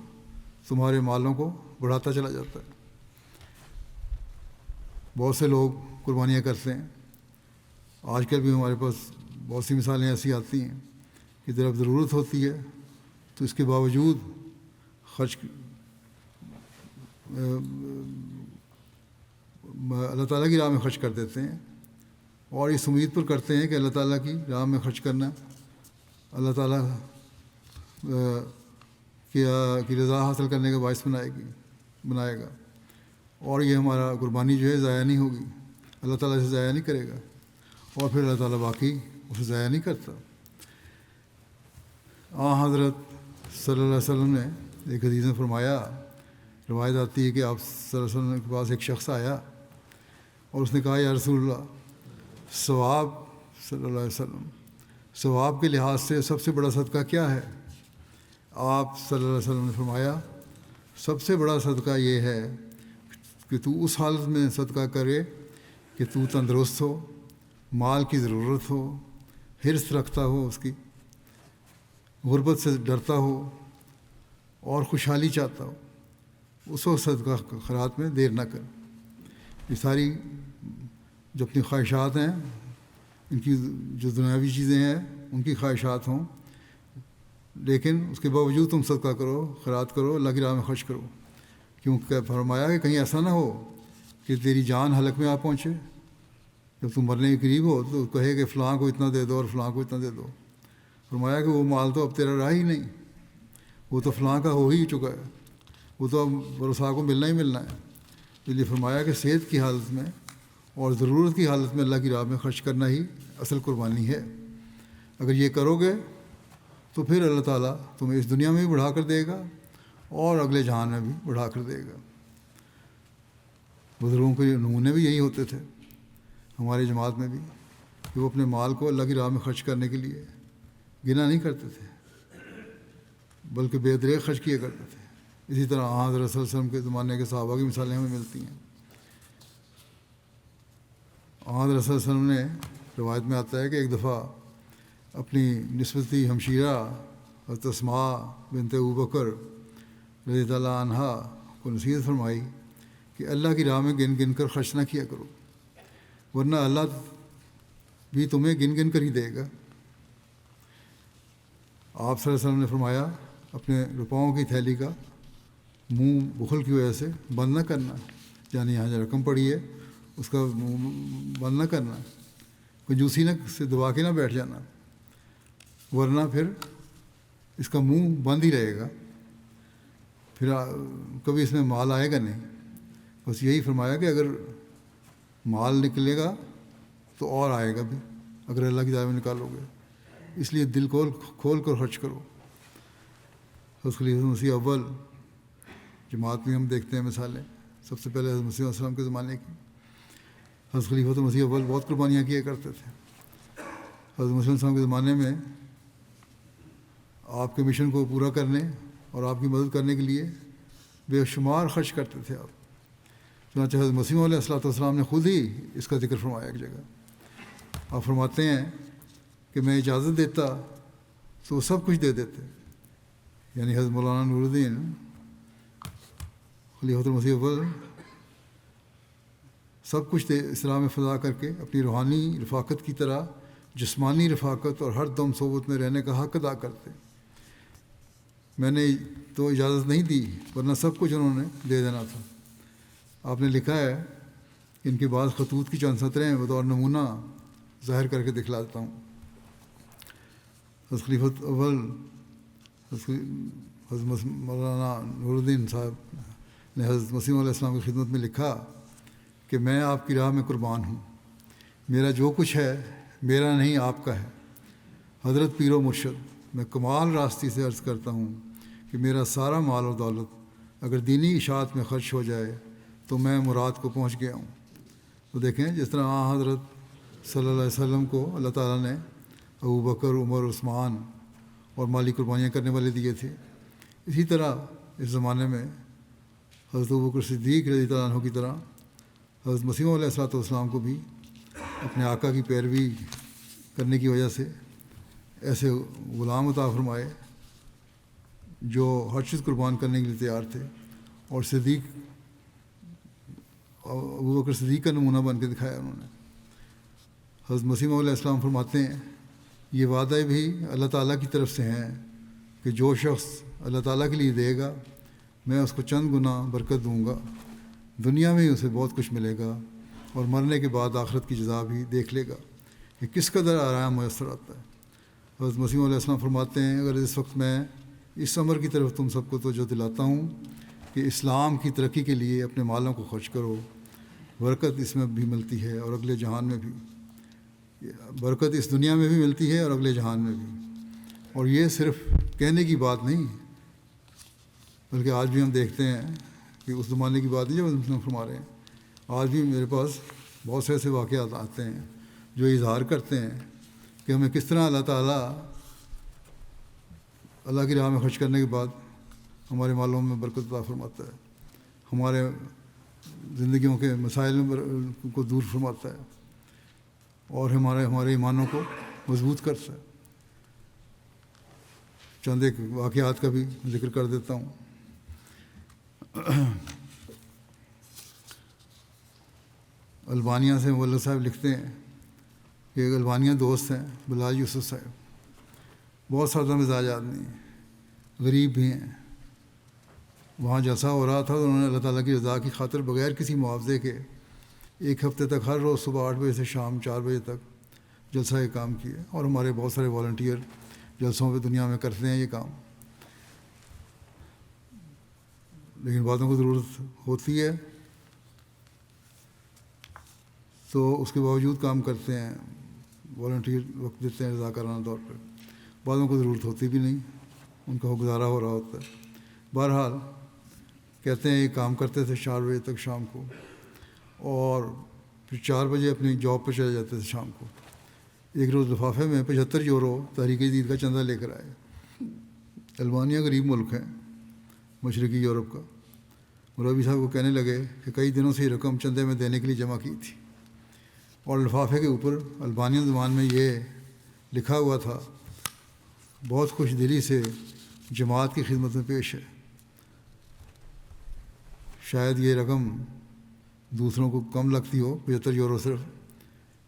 تمہارے مالوں کو بڑھاتا چلا جاتا ہے. بہت سے لوگ قربانیاں کرتے ہیں. آج کل بھی ہمارے پاس بہت سی مثالیں ایسی آتی ہیں کہ جب ضرورت ہوتی ہے تو اس کے باوجود خرچ اللہ تعالیٰ کی راہ میں خرچ کر دیتے ہیں، اور اس امید پر کرتے ہیں کہ اللہ تعالیٰ کی راہ میں خرچ کرنا اللہ تعالیٰ کی رضا حاصل کرنے کا باعث بنائے گا، اور یہ ہمارا قربانی جو ہے ضائع نہیں ہوگی، اللہ تعالیٰ اسے ضائع نہیں کرے گا، اور پھر اللہ تعالیٰ باقی اسے ضائع نہیں کرتا۔ حضرت صلی اللہ علیہ وسلم نے ایک حدیث میں فرمایا، روایت آتی ہے کہ آپ صلی اللہ علیہ وسلم کے پاس ایک شخص آیا اور اس نے کہا یا رسول اللہ، ثواب صلی اللہ علیہ وسلم ثواب کے لحاظ سے سب سے بڑا صدقہ کیا ہے؟ آپ صلی اللہ علیہ وسلم نے فرمایا، سب سے بڑا صدقہ یہ ہے کہ تو اس حالت میں صدقہ کرے کہ تو تندرست ہو، مال کی ضرورت ہو، حرص رکھتا ہو، اس کی غربت سے ڈرتا ہو اور خوشحالی چاہتا ہو، اس وقت صدقہ خیرات میں دیر نہ کر۔ یہ ساری جو اپنی خواہشات ہیں، ان کی جو دنیاوی چیزیں ہیں ان کی خواہشات ہوں، لیکن اس کے باوجود تم صدقہ کرو، خیرات کرو، اللہ کی راہ میں خرچ کرو، کیونکہ فرمایا کہ کہیں ایسا نہ ہو کہ تیری جان ہلک میں آ پہنچے، جب تم مرنے کے قریب ہو تو کہے کہ فلاں کو اتنا دے دو اور فلاں کو اتنا دے دو۔ فرمایا کہ وہ مال تو اب تیرا رہا ہی نہیں، وہ تو فلاں کا ہو ہی چکا ہے، وہ تو اب ورثاء کو ملنا ہی ملنا ہے۔ اس لیے فرمایا کہ صحت کی حالت میں اور ضرورت کی حالت میں اللہ کی راہ میں خرچ کرنا ہی اصل قربانی ہے۔ اگر یہ کرو گے تو پھر اللہ تعالیٰ تمہیں اس دنیا میں بھی بڑھا کر دے گا اور اگلے جہان میں بھی بڑھا کر دے گا۔ بزرگوں کے نمونے بھی یہی ہوتے تھے ہماری جماعت میں بھی، کہ وہ اپنے مال کو اللہ کی راہ میں خرچ کرنے کے لیے گنا نہیں کرتے تھے، بلکہ بے دریغ خرچ کیا کرتے تھے۔ اسی طرح حضرت صلی اللہ علیہ وسلم کے زمانے کے صحابہ کی مثالیں ہمیں ملتی ہیں۔ حضرت صلی اللہ علیہ وسلم نے روایت میں آتا ہے کہ ایک دفعہ اپنی نسبتی ہمشیرہ حضرت اسماء بنت ابوبکر رضی اللہ عنہا کو نصیحت فرمائی کہ اللہ کی راہ میں گن گن کر خرچ نہ کیا کرو، ورنہ اللہ بھی تمہیں گن گن کر ہی دے گا۔ آپ صلی اللہ علیہ وسلم نے فرمایا، اپنے روپاؤں کی تھیلی کا منہ بخل کی وجہ سے بند نہ کرنا، یعنی یہاں جو رقم پڑی ہے اس کا منہ بند نہ کرنا، کنجوسی سے دبا کے نہ بیٹھ جانا، ورنہ پھر اس کا منہ بند ہی رہے گا، پھر کبھی اس میں مال آئے گا نہیں۔ بس یہی فرمایا کہ اگر مال نکلے گا تو اور آئے گا بھی، اگر اللہ کی راہ میں نکالو گے، اس لیے دل کھول کر خرچ کرو۔ حضرت خلیفۃ مسیح اول جماعت میں ہم دیکھتے ہیں مثالیں، سب سے پہلے حضرت مسیح علیہ السلام کے زمانے کی۔ حضرت خلیفۃ مسیح اول بہت قربانیاں کیا کرتے تھے۔ حضرت مسیح علیہ السلام کے زمانے میں آپ کے مشن کو پورا کرنے اور آپ کی مدد کرنے کے لیے بے شمار خرچ کرتے تھے آپ۔ چنانچہ حضرت مسیح علیہ السلام نے خود ہی اس کا ذکر فرمایا ایک جگہ۔ آپ فرماتے ہیں کہ میں اجازت دیتا تو وہ سب کچھ دے دیتے، یعنی حضرت مولانا نور الدین خلیفۃ المسیح اول سب کچھ اسلام میں فضا کر کے اپنی روحانی رفاقت کی طرح جسمانی رفاقت اور ہر دم صحبت میں رہنے کا حق ادا کرتے۔ میں نے تو اجازت نہیں دی، ورنہ سب کچھ انہوں نے دے دینا تھا۔ آپ نے لکھا ہے کہ ان کے بعض خطوط کی چند سطریں بطور نمونہ ظاہر کر کے دکھلا دیتا ہوں۔ حضرت خلیفۃ اول حضرت مولانا نور الدین صاحب نے حضرت مسیح علیہ السلام کی خدمت میں لکھا کہ میں آپ کی راہ میں قربان ہوں، میرا جو کچھ ہے میرا نہیں آپ کا ہے۔ حضرت پیر و مرشد، میں کمال راستی سے عرض کرتا ہوں کہ میرا سارا مال و دولت اگر دینی اشاعت میں خرچ ہو جائے تو میں مراد کو پہنچ گیا ہوں۔ تو دیکھیں جس طرح حضرت صلی اللہ علیہ وسلم کو اللہ تعالیٰ نے ابو بکر، عمر، عثمان اور مالی قربانیاں کرنے والے دیے تھے، اسی طرح اس زمانے میں حضرت ابو بکر صدیق رضی اللہ عنہ کی طرح حضرت مسیح علیہ السلام کو بھی اپنے آقا کی پیروی کرنے کی وجہ سے ایسے غلام عطا فرمائے جو ہر چیز قربان کرنے کے لیے تیار تھے، اور ابو بکر صدیق کا نمونہ بن کے دکھایا انہوں نے۔ حضرت مسیح علیہ السلام فرماتے ہیں یہ وعدے بھی اللہ تعالیٰ کی طرف سے ہیں کہ جو شخص اللہ تعالیٰ کے لیے دے گا میں اس کو چند گنا برکت دوں گا، دنیا میں ہی اسے بہت کچھ ملے گا اور مرنے کے بعد آخرت کی جزا بھی دیکھ لے گا کہ کس قدر آرام میسر آتا ہے۔ حضرت مسیح علیہ السلام فرماتے ہیں اگر اس وقت میں اس امر کی طرف تم سب کو توجہ دلاتا ہوں کہ اسلام کی ترقی کے لیے اپنے مالوں کو خرچ کرو، برکت اس میں بھی ملتی ہے اور اگلے جہان میں بھی، برکت اس دنیا میں بھی ملتی ہے اور اگلے جہان میں بھی۔ اور یہ صرف کہنے کی بات نہیں بلکہ آج بھی ہم دیکھتے ہیں کہ اس زمانے کی بات نہیں جو ہم فرما رہے ہیں، آج بھی میرے پاس بہت سے ایسے واقعات آتے ہیں جو اظہار کرتے ہیں کہ ہمیں کس طرح اللہ تعالیٰ اللہ کی راہ میں خرچ کرنے کے بعد ہمارے مالوں میں برکت عطا فرماتا ہے، ہمارے زندگیوں کے مسائل میں کو دور فرماتا ہے اور ہمارے ایمانوں کو مضبوط کرتا ہے۔ چند ایک واقعات کا بھی ذکر کر دیتا ہوں۔ البانیہ سے مولوی صاحب لکھتے ہیں کہ ایک البانیہ دوست ہیں بلال یوسف صاحب، بہت سادہ مزاج آدمی ہیں، غریب بھی ہیں۔ وہاں جلسہ ہو رہا تھا تو انہوں نے اللہ تعالیٰ کی رضا کی خاطر بغیر کسی معاوضے کے ایک ہفتے تک ہر روز صبح 8 بجے سے شام 4 بجے تک جلسہ کے کام کیے، اور ہمارے بہت سارے والنٹیئر جلسوں پہ دنیا میں کرتے ہیں یہ کام، لیکن باتوں کو ضرورت ہوتی ہے تو اس کے باوجود کام کرتے ہیں، والنٹیئر وقت دیتے ہیں رضاکارانہ طور پہ، بعضوں کو ضرورت ہوتی بھی نہیں، ان کا گزارا ہو رہا ہوتا ہے۔ بہرحال کہتے ہیں یہ کام کرتے تھے 4 بجے تک شام کو، اور پھر 4 بجے اپنی جاب پہ چلے جاتے تھے شام کو۔ ایک روز لفافے میں 75 یورو تحریک جدید کا چندہ لے کر آئے۔ البانیہ غریب ملک ہے مشرقی یورپ کا۔ مولوی صاحب کو کہنے لگے کہ کئی دنوں سے یہ رقم چندے میں دینے کے لیے جمع کی تھی، اور لفافے کے اوپر البانیہ زبان میں یہ لکھا ہوا تھا، بہت خوش دلی سے جماعت کی خدمت میں پیش ہے۔ شاید یہ رقم دوسروں کو کم لگتی ہو، 75 یورو صرف،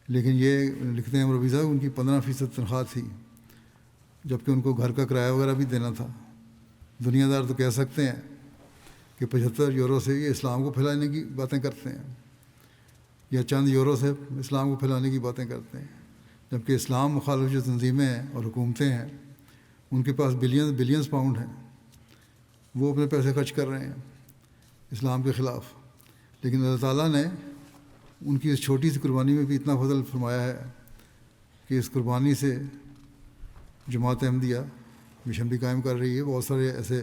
لیکن یہ لکھتے ہیں مولوی صاحب ان کی 15% تنخواہ تھی، جبکہ ان کو گھر کا کرایہ وغیرہ بھی دینا تھا۔ دنیا دار تو کہہ سکتے ہیں کہ 75 یورو سے یہ اسلام کو پھیلانے کی باتیں کرتے ہیں، یا چند یورو سے اسلام کو پھیلانے کی باتیں کرتے ہیں، جبکہ اسلام مخالف جو تنظیمیں اور حکومتیں ہیں ان کے پاس بلینز پاؤنڈ ہیں، وہ اپنے پیسے خرچ کر رہے ہیں اسلام کے خلاف، لیکن اللہ تعالیٰ نے ان کی اس چھوٹی سی قربانی میں بھی اتنا فضل فرمایا ہے کہ اس قربانی سے جماعت احمدیہ مشن بھی قائم کر رہی ہے۔ بہت سارے ایسے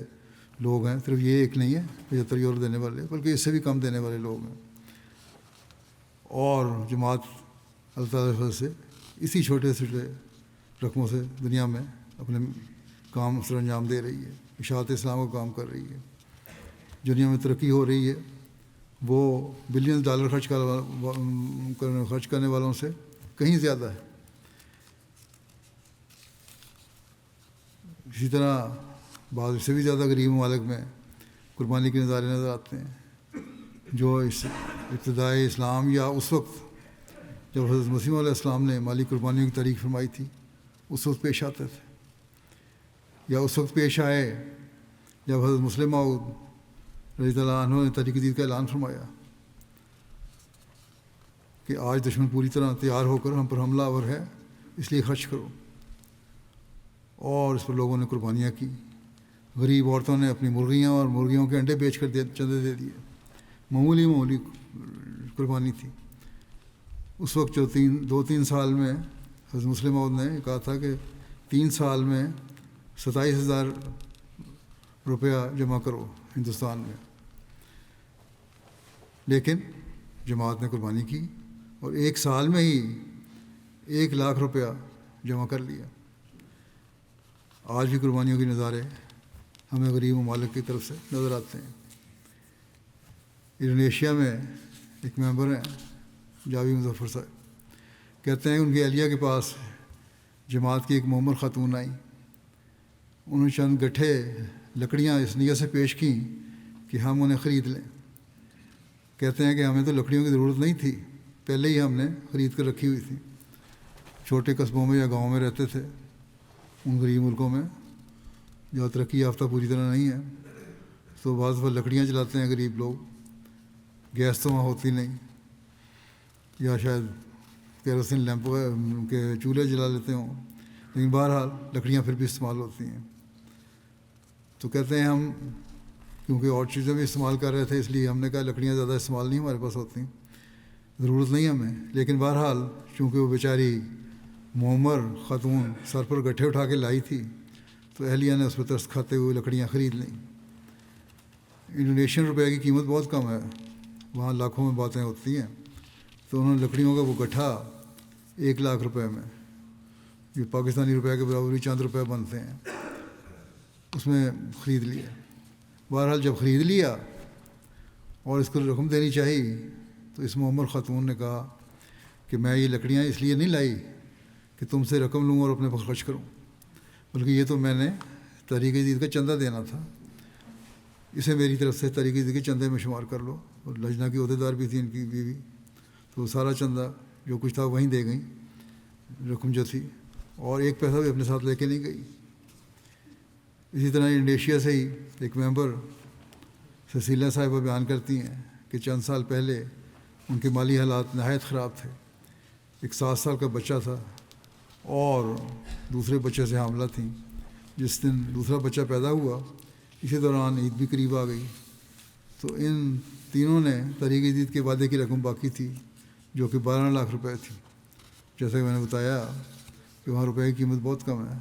لوگ ہیں، صرف یہ ایک نہیں ہے 75 یورو دینے والے، بلکہ اس سے بھی کم دینے والے لوگ ہیں، اور جماعت اللہ تعالیٰ سے اسی چھوٹے چھوٹے رقموں سے دنیا میں اپنے کام سر انجام دے رہی ہے، اشاعت اسلام کا کام کر رہی ہے۔ دنیا میں ترقی ہو رہی ہے، وہ بلین ڈالر خرچ کرنے والوں سے کہیں زیادہ ہے۔ اسی طرح بعض سے بھی زیادہ غریب ممالک میں قربانی کے نظارے نظر آتے ہیں، جو اس ابتدائی اسلام یا اس وقت جب حضرت مسیح علیہ السلام نے مالی قربانیوں کی تاریخ فرمائی تھی اس وقت پیش آتے تھے، یا اس وقت پیش آئے جب حضرت مسلم موعود رضی اللہ عنہ نے تحریک جدید کا اعلان فرمایا کہ آج دشمن پوری طرح تیار ہو کر ہم پر حملہ آور ہے، اس لیے خرچ کرو، اور اس پر لوگوں نے قربانیاں کی۔ غریب عورتوں نے اپنی مرغیاں اور مرغیوں کے انڈے بیچ کر چندے دے دیے، معمولی قربانی تھی۔ اس وقت جو 2-3 سال میں حضرت مسلم موعود نے کہا تھا کہ 3 سال میں 27,000 روپیہ جمع کرو ہندوستان میں، لیکن جماعت نے قربانی کی اور 1 سال میں ہی 1 لاکھ روپیہ جمع کر لیا۔ آج بھی قربانیوں کے نظارے ہمیں غریب ممالک کی طرف سے نظر آتے ہیں۔ انڈونیشیا میں ایک ممبر ہیں جاوید مظفر صاحب، کہتے ہیں ان کی اہلیہ کے پاس جماعت کی ایک معمر خاتون آئیں، انہوں نے چند گٹھے لکڑیاں اس نیت سے پیش کیں کہ ہم انہیں خرید لیں۔ کہتے ہیں کہ ہمیں تو لکڑیوں کی ضرورت نہیں تھی، پہلے ہی ہم نے خرید کر رکھی ہوئی تھی، چھوٹے قصبوں میں یا گاؤں میں رہتے تھے، ان غریب ملکوں میں جہاں ترقی یافتہ پوری طرح نہیں ہے، تو بعض دفعہ لکڑیاں جلاتے ہیں غریب لوگ، گیس تو وہاں ہوتی نہیں، یا شاید کیروسین لیمپ کے چولہے جلا لیتے ہوں، لیکن بہرحال لکڑیاں پھر بھی استعمال ہوتی ہیں۔ تو کہتے ہیں ہم کیونکہ اور چیزیں بھی استعمال کر رہے تھے، اس لیے ہم نے کہا لکڑیاں زیادہ استعمال نہیں ہمارے پاس ہوتی، ضرورت نہیں ہمیں، لیکن بہرحال چونکہ وہ بیچاری معمر خاتون سر پر گٹھے اٹھا کے لائی تھی، تو اہلیہ نے اس پہ ترس کھاتے ہوئے لکڑیاں خرید لیں۔ انڈونیشین روپے کی قیمت بہت کم ہے، وہاں لاکھوں میں باتیں ہوتی ہیں، تو انہوں نے لکڑیوں کا وہ گٹھا 1,00,000 روپے میں، جو پاکستانی روپے کے برابر ہی چند روپے بنتے ہیں، اس میں خرید لیا۔ بہرحال جب خرید لیا اور اس کو رقم دینی چاہیے، تو اس معمر خاتون نے کہا کہ میں یہ لکڑیاں اس لیے نہیں لائی کہ تم سے رقم لوں اور اپنے پر خرچ کروں، بلکہ یہ تو میں نے تحریک جدید کا چندہ دینا تھا، اسے میری طرف سے تحریک جدید کے چندے میں شمار کر لو۔ اور لجنہ کی عہدیدار بھی تھی ان کی بیوی، تو سارا چندہ جو کچھ تھا وہیں دے گئیں، رقم جو تھی، اور 1 پیسہ بھی اپنے ساتھ لے کے نہیں گئی۔ اسی طرح انڈونیشیا سے ہی ایک ممبر سسیلیہ صاحبہ بیان کرتی ہیں کہ چند سال پہلے ان کے مالی حالات نہایت خراب تھے، ایک 7 سال کا بچہ تھا اور دوسرے بچے سے حاملہ تھیں۔ جس دن دوسرا بچہ پیدا ہوا اسی دوران عید بھی قریب آ گئی، تو ان تینوں نے تحریک جدید کے وعدے کی رقم باقی تھی جو کہ 12 لاکھ روپے تھی۔ جیسا کہ میں نے بتایا کہ وہاں روپے کی قیمت بہت کم ہے،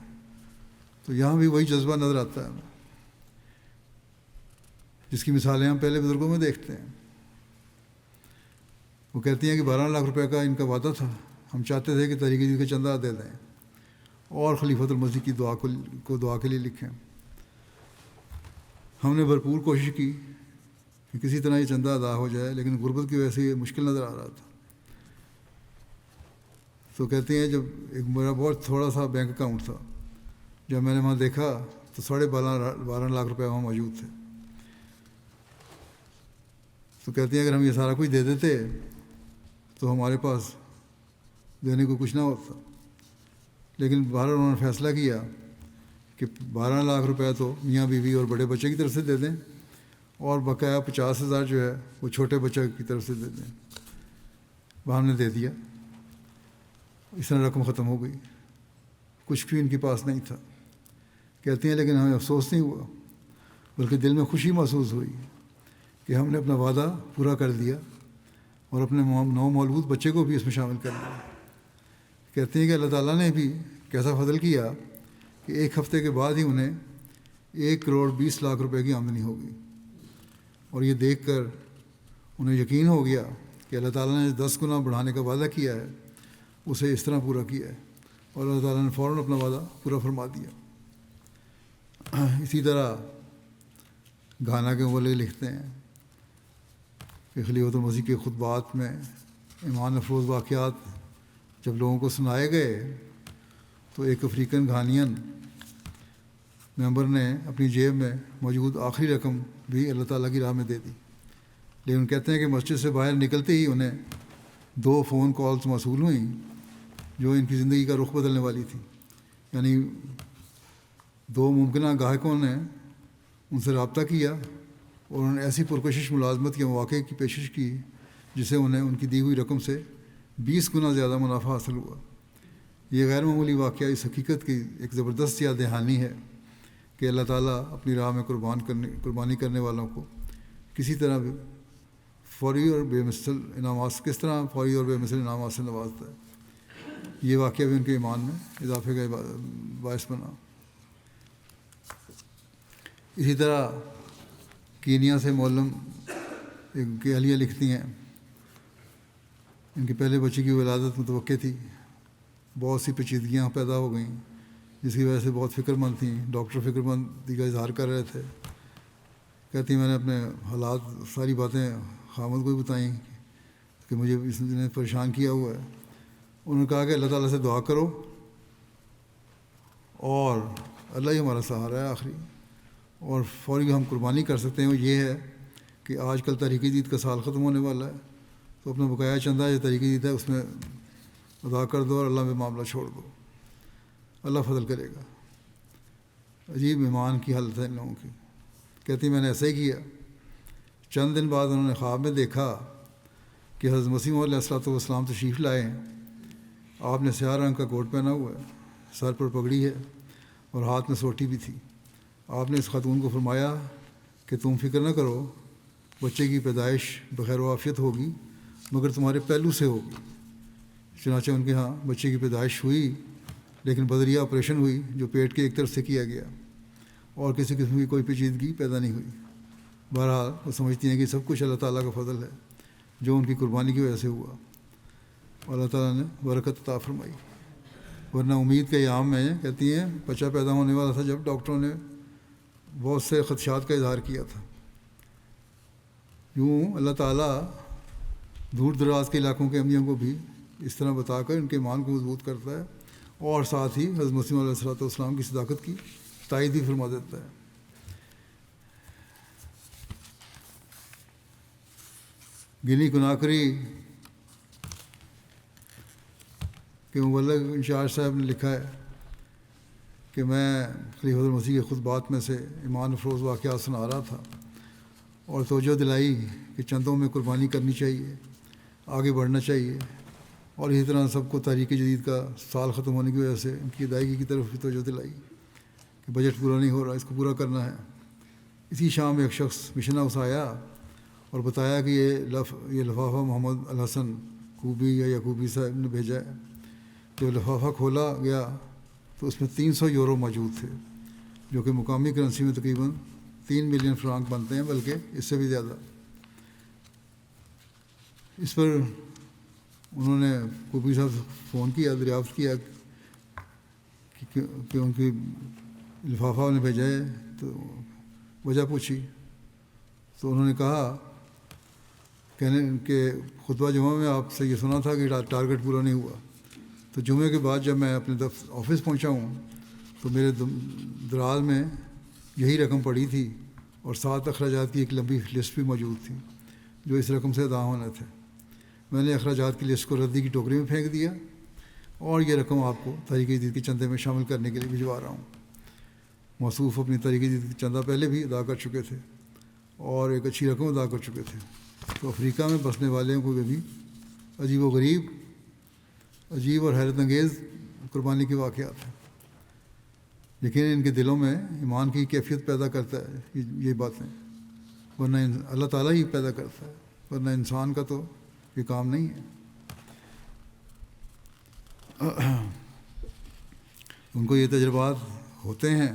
تو یہاں بھی وہی جذبہ نظر آتا ہے جس کی مثالیں ہم پہلے بزرگوں میں دیکھتے ہیں۔ وہ کہتی ہیں کہ 12 لاکھ روپے کا ان کا وعدہ تھا، ہم چاہتے تھے کہ تحریک جدید کا چندہ دے دیں اور خلیفۃ المسیح کی دعا کے لیے لکھیں۔ ہم نے بھرپور کوشش کی کہ کسی طرح یہ چندہ ادا ہو جائے، لیکن غربت کی وجہ سے یہ مشکل نظر آ رہا تھا۔ تو کہتے ہیں جب ایک میرا بہت تھوڑا سا بینک اکاؤنٹ تھا، جب میں نے وہاں دیکھا تو 12.5 لاکھ روپے وہاں موجود تھے۔ تو کہتے ہیں اگر ہم یہ سارا کچھ دے دیتے تو ہمارے پاس دینے کو کچھ نہ ہوتا، لیکن بہرحال انہوں نے فیصلہ کیا کہ 12 لاکھ روپے تو میاں بیوی اور بڑے بچے کی طرف سے دے دیں، اور بقایا 50,000 جو ہے وہ چھوٹے بچے کی طرف سے دے دیں۔ وہ ہم نے دے دیا، اس طرح رقم ختم ہو گئی، کچھ بھی ان کے پاس نہیں تھا۔ کہتے ہیں لیکن ہمیں افسوس نہیں ہوا، بلکہ دل میں خوشی محسوس ہوئی کہ ہم نے اپنا وعدہ پورا کر دیا اور اپنے نو مولود بچے کو بھی اس میں شامل کر لیا۔ کہتے ہیں کہ اللہ تعالیٰ نے بھی کیسا فضل کیا کہ 1 ہفتے کے بعد ہی انہیں 1,20,00,000 روپے کی آمدنی ہو گئی، اور یہ دیکھ کر انہیں یقین ہو گیا کہ اللہ تعالیٰ نے 10 گنا بڑھانے کا وعدہ کیا ہے اسے اس طرح پورا کیا ہے، اور اللہ تعالیٰ نے فوراً اپنا وعدہ پورا فرما دیا۔ اسی طرح گھانا کے مولوی لکھتے ہیں کہ خلیفۃ المسیح کے خطبات میں ایمان افروز واقعات جب لوگوں کو سنائے گئے تو ایک افریقن گھانین ممبر نے اپنی جیب میں موجود آخری رقم بھی اللہ تعالیٰ کی راہ میں دے دی، لیکن کہتے ہیں کہ مسجد سے باہر نکلتے ہی انہیں 2 فون کالز موصول ہوئیں جو ان کی زندگی کا رخ بدلنے والی تھی۔ یعنی 2 ممکنہ گاہکوں نے ان سے رابطہ کیا اور انہوں نے ایسی پرکشش ملازمت کے مواقع کی پیشکش کی جسے انہیں ان کی دی ہوئی رقم سے 20 گنا زیادہ منافع حاصل ہوا۔ یہ غیر معمولی واقعہ اس حقیقت کی ایک زبردست یاد دہانی ہے کہ اللہ تعالیٰ اپنی راہ میں قربانی کرنے والوں کو کسی طرح فوری اور بے مثل انعامات سے نوازتا ہے۔ یہ واقعہ بھی ان کے ایمان میں اضافے کا باعث بنا۔ اسی طرح کینیا سے معلم ایک اہلیہ لکھتی ہیں، ان کے پہلے بچے کی ولادت متوقع تھی، بہت سی پیچیدگیاں پیدا ہو گئیں جس کی وجہ سے بہت فکر مند تھیں، ڈاکٹر فکر مندی کا اظہار کر رہے تھے۔ کہتی میں نے اپنے حالات ساری باتیں خامد کو بھی بتائیں کہ مجھے اس نے پریشان کیا ہوا ہے۔ انہوں نے کہا کہ اللہ تعالیٰ سے دعا کرو اور اللہ ہی ہمارا سہارا ہے آخری، اور فوری ہم قربانی کر سکتے ہیں۔ وہ یہ ہے کہ آج کل تحریک جدید کا سال ختم ہونے والا ہے، تو اپنا بقایا چندہ جو تحریک جدید ہے اس میں ادا کر دو اور اللہ میں معاملہ چھوڑ دو، اللہ فضل کرے گا۔ عجیب ایمان کی حالت ہے ان لوگوں کی۔ کہتی میں نے ایسا ہی کیا۔ چند دن بعد انہوں نے خواب میں دیکھا کہ حضرت مسیح علیہ الصلوۃ والسلام تشریف لائے ہیں۔ آپ نے سیاہ رنگ کا کوٹ پہنا ہوا ہے، سر پر پگڑی ہے اور ہاتھ میں سوٹی بھی تھی۔ آپ نے اس خاتون کو فرمایا کہ تم فکر نہ کرو، بچے کی پیدائش بخیر و عافیت ہوگی، مگر تمہارے پہلو سے ہوگی۔ چنانچہ ان کے ہاں بچے کی پیدائش ہوئی، لیکن بدریہ آپریشن ہوئی جو پیٹ کے ایک طرف سے کیا گیا، اور کسی قسم کی کوئی پیچیدگی پیدا نہیں ہوئی۔ بہرحال وہ سمجھتی ہیں کہ سب کچھ اللہ تعالیٰ کا فضل ہے جو ان کی قربانی کی وجہ سے ہوا، اور اللہ تعالیٰ نے برکت عطا فرمائی۔ ورنہ امید کے ایام میں کہتی ہیں بچہ پیدا ہونے والا تھا جب ڈاکٹروں نے بہت سے خدشات کا اظہار کیا تھا۔ یوں اللہ تعالیٰ دور دراز کے علاقوں کے امیوں کو بھی اس طرح بتا کر ان کے ایمان کو مضبوط کرتا ہے، اور ساتھ ہی حضرت مسیح علیہ الصلوۃ والسلام کی صداقت کی تائید بھی فرما دیتا ہے۔ گنی کناکری کہ مبلغ انچارج صاحب نے لکھا ہے کہ میں خلیفۃ المسیح کے خطبات میں سے ایمان افروز واقعات سنا رہا تھا اور توجہ دلائی کہ چندوں میں قربانی کرنی چاہیے، آگے بڑھنا چاہیے، اور اسی طرح سب کو تحریک جدید کا سال ختم ہونے کی وجہ سے ان کی ادائیگی کی طرف بھی توجہ دلائی کہ بجٹ پورا نہیں ہو رہا، اس کو پورا کرنا ہے۔ اسی شام ایک شخص مشن ہاؤس آیا اور بتایا کہ یہ لفافہ محمد الحسن کوبی یا یعقوبی صاحب نے بھیجا ہے۔ جب لفافہ کھولا گیا تو اس میں 300 یورو موجود تھے، جو کہ مقامی کرنسی میں تقریباً 3 ملین فرانک بنتے ہیں، بلکہ اس سے بھی زیادہ۔ اس پر انہوں نے کوبی صاحب سے فون کیا، دریافت کیا کہ ان کی لفافہ انہیں بھیجا ہے، تو وجہ پوچھی تو انہوں نے کہا کہ خطبہ جمعہ میں آپ سے یہ سنا تھا کہ ٹارگٹ پورا نہیں ہوا۔ تو جمعے کے بعد جب میں اپنے آفس پہنچا ہوں تو میرے دراز میں یہی رقم پڑی تھی اور 7 اخراجات کی ایک لمبی لسٹ بھی موجود تھی جو اس رقم سے ادا ہونے تھے۔ میں نے اخراجات کی لسٹ کو ردی کی ٹوکری میں پھینک دیا اور یہ رقم آپ کو تحریک جدید کے چندے میں شامل کرنے کے لیے بھجوا رہا ہوں۔ موصوف اپنی تحریک جدید کا چندہ پہلے بھی ادا کر چکے تھے اور ایک اچھی رقم ادا کر چکے تھے، تو افریقہ میں بسنے والوں کو بھی عجیب اور حیرت انگیز قربانی کے واقعات ہیں، لیکن ان کے دلوں میں ایمان کی کیفیت پیدا کرتا ہے یہ باتیں، ورنہ اللہ تعالیٰ ہی پیدا کرتا ہے، ورنہ انسان کا تو یہ کام نہیں ہے۔ ان کو یہ تجربات ہوتے ہیں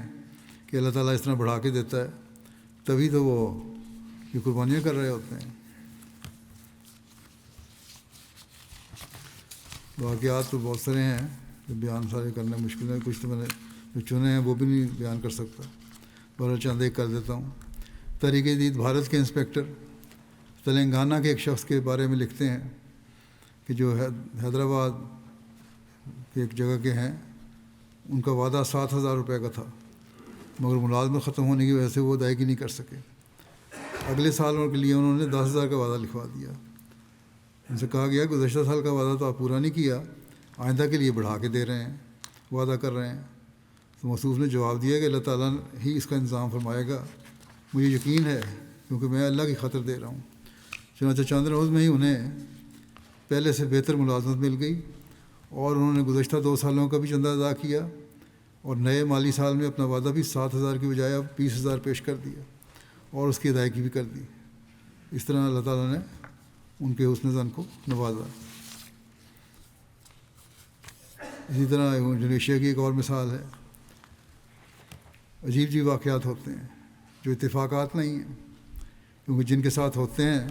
کہ اللہ تعالیٰ اس طرح بڑھا کے دیتا ہے، تبھی تو وہ یہ قربانیاں کر رہے ہوتے ہیں۔ واقعات تو بہت سارے ہیں جو بیان سارے کرنا مشکل ہے، کچھ تو میں نے جو چنے ہیں وہ بھی نہیں بیان کر سکتا، پر چند ایک کر دیتا ہوں۔ تحریک جدید بھارت کے انسپیکٹر تلنگانہ کے ایک شخص کے بارے میں لکھتے ہیں کہ جو حیدرآباد کے ایک جگہ کے ہیں، ان کا وعدہ 7,000 روپے کا تھا، مگر ملازمت ختم ہونے کی وجہ سے وہ ادائیگی نہیں کر سکے۔ اگلے سالوں کے لیے انہوں نے 10,000 کا وعدہ لکھوا دیا۔ ان سے کہا گیا گزشتہ سال کا وعدہ تو آپ پورا نہیں کیا، آئندہ کے لیے بڑھا کے دے رہے ہیں، وعدہ کر رہے ہیں۔ تو موصوف نے جواب دیا کہ اللہ تعالیٰ ہی اس کا انتظام فرمائے گا، مجھے یقین ہے کیونکہ میں اللہ کی خاطر دے رہا ہوں۔ چنانچہ چند روز میں ہی انہیں پہلے سے بہتر ملازمت مل گئی اور انہوں نے گزشتہ 2 سالوں کا بھی چندہ ادا کیا اور نئے مالی سال میں اپنا وعدہ بھی 7,000 کی بجائے اب 20,000 پیش کر دیا اور اس کی ادائیگی بھی کر دی۔ اس طرح اللہ تعالیٰ نے ان کے حسن ظن کو نوازا۔ اسی طرح انڈونیشیا کی ایک اور مثال ہے۔ عجیب عجیب واقعات ہوتے ہیں جو اتفاقات نہیں ہیں، کیونکہ جن کے ساتھ ہوتے ہیں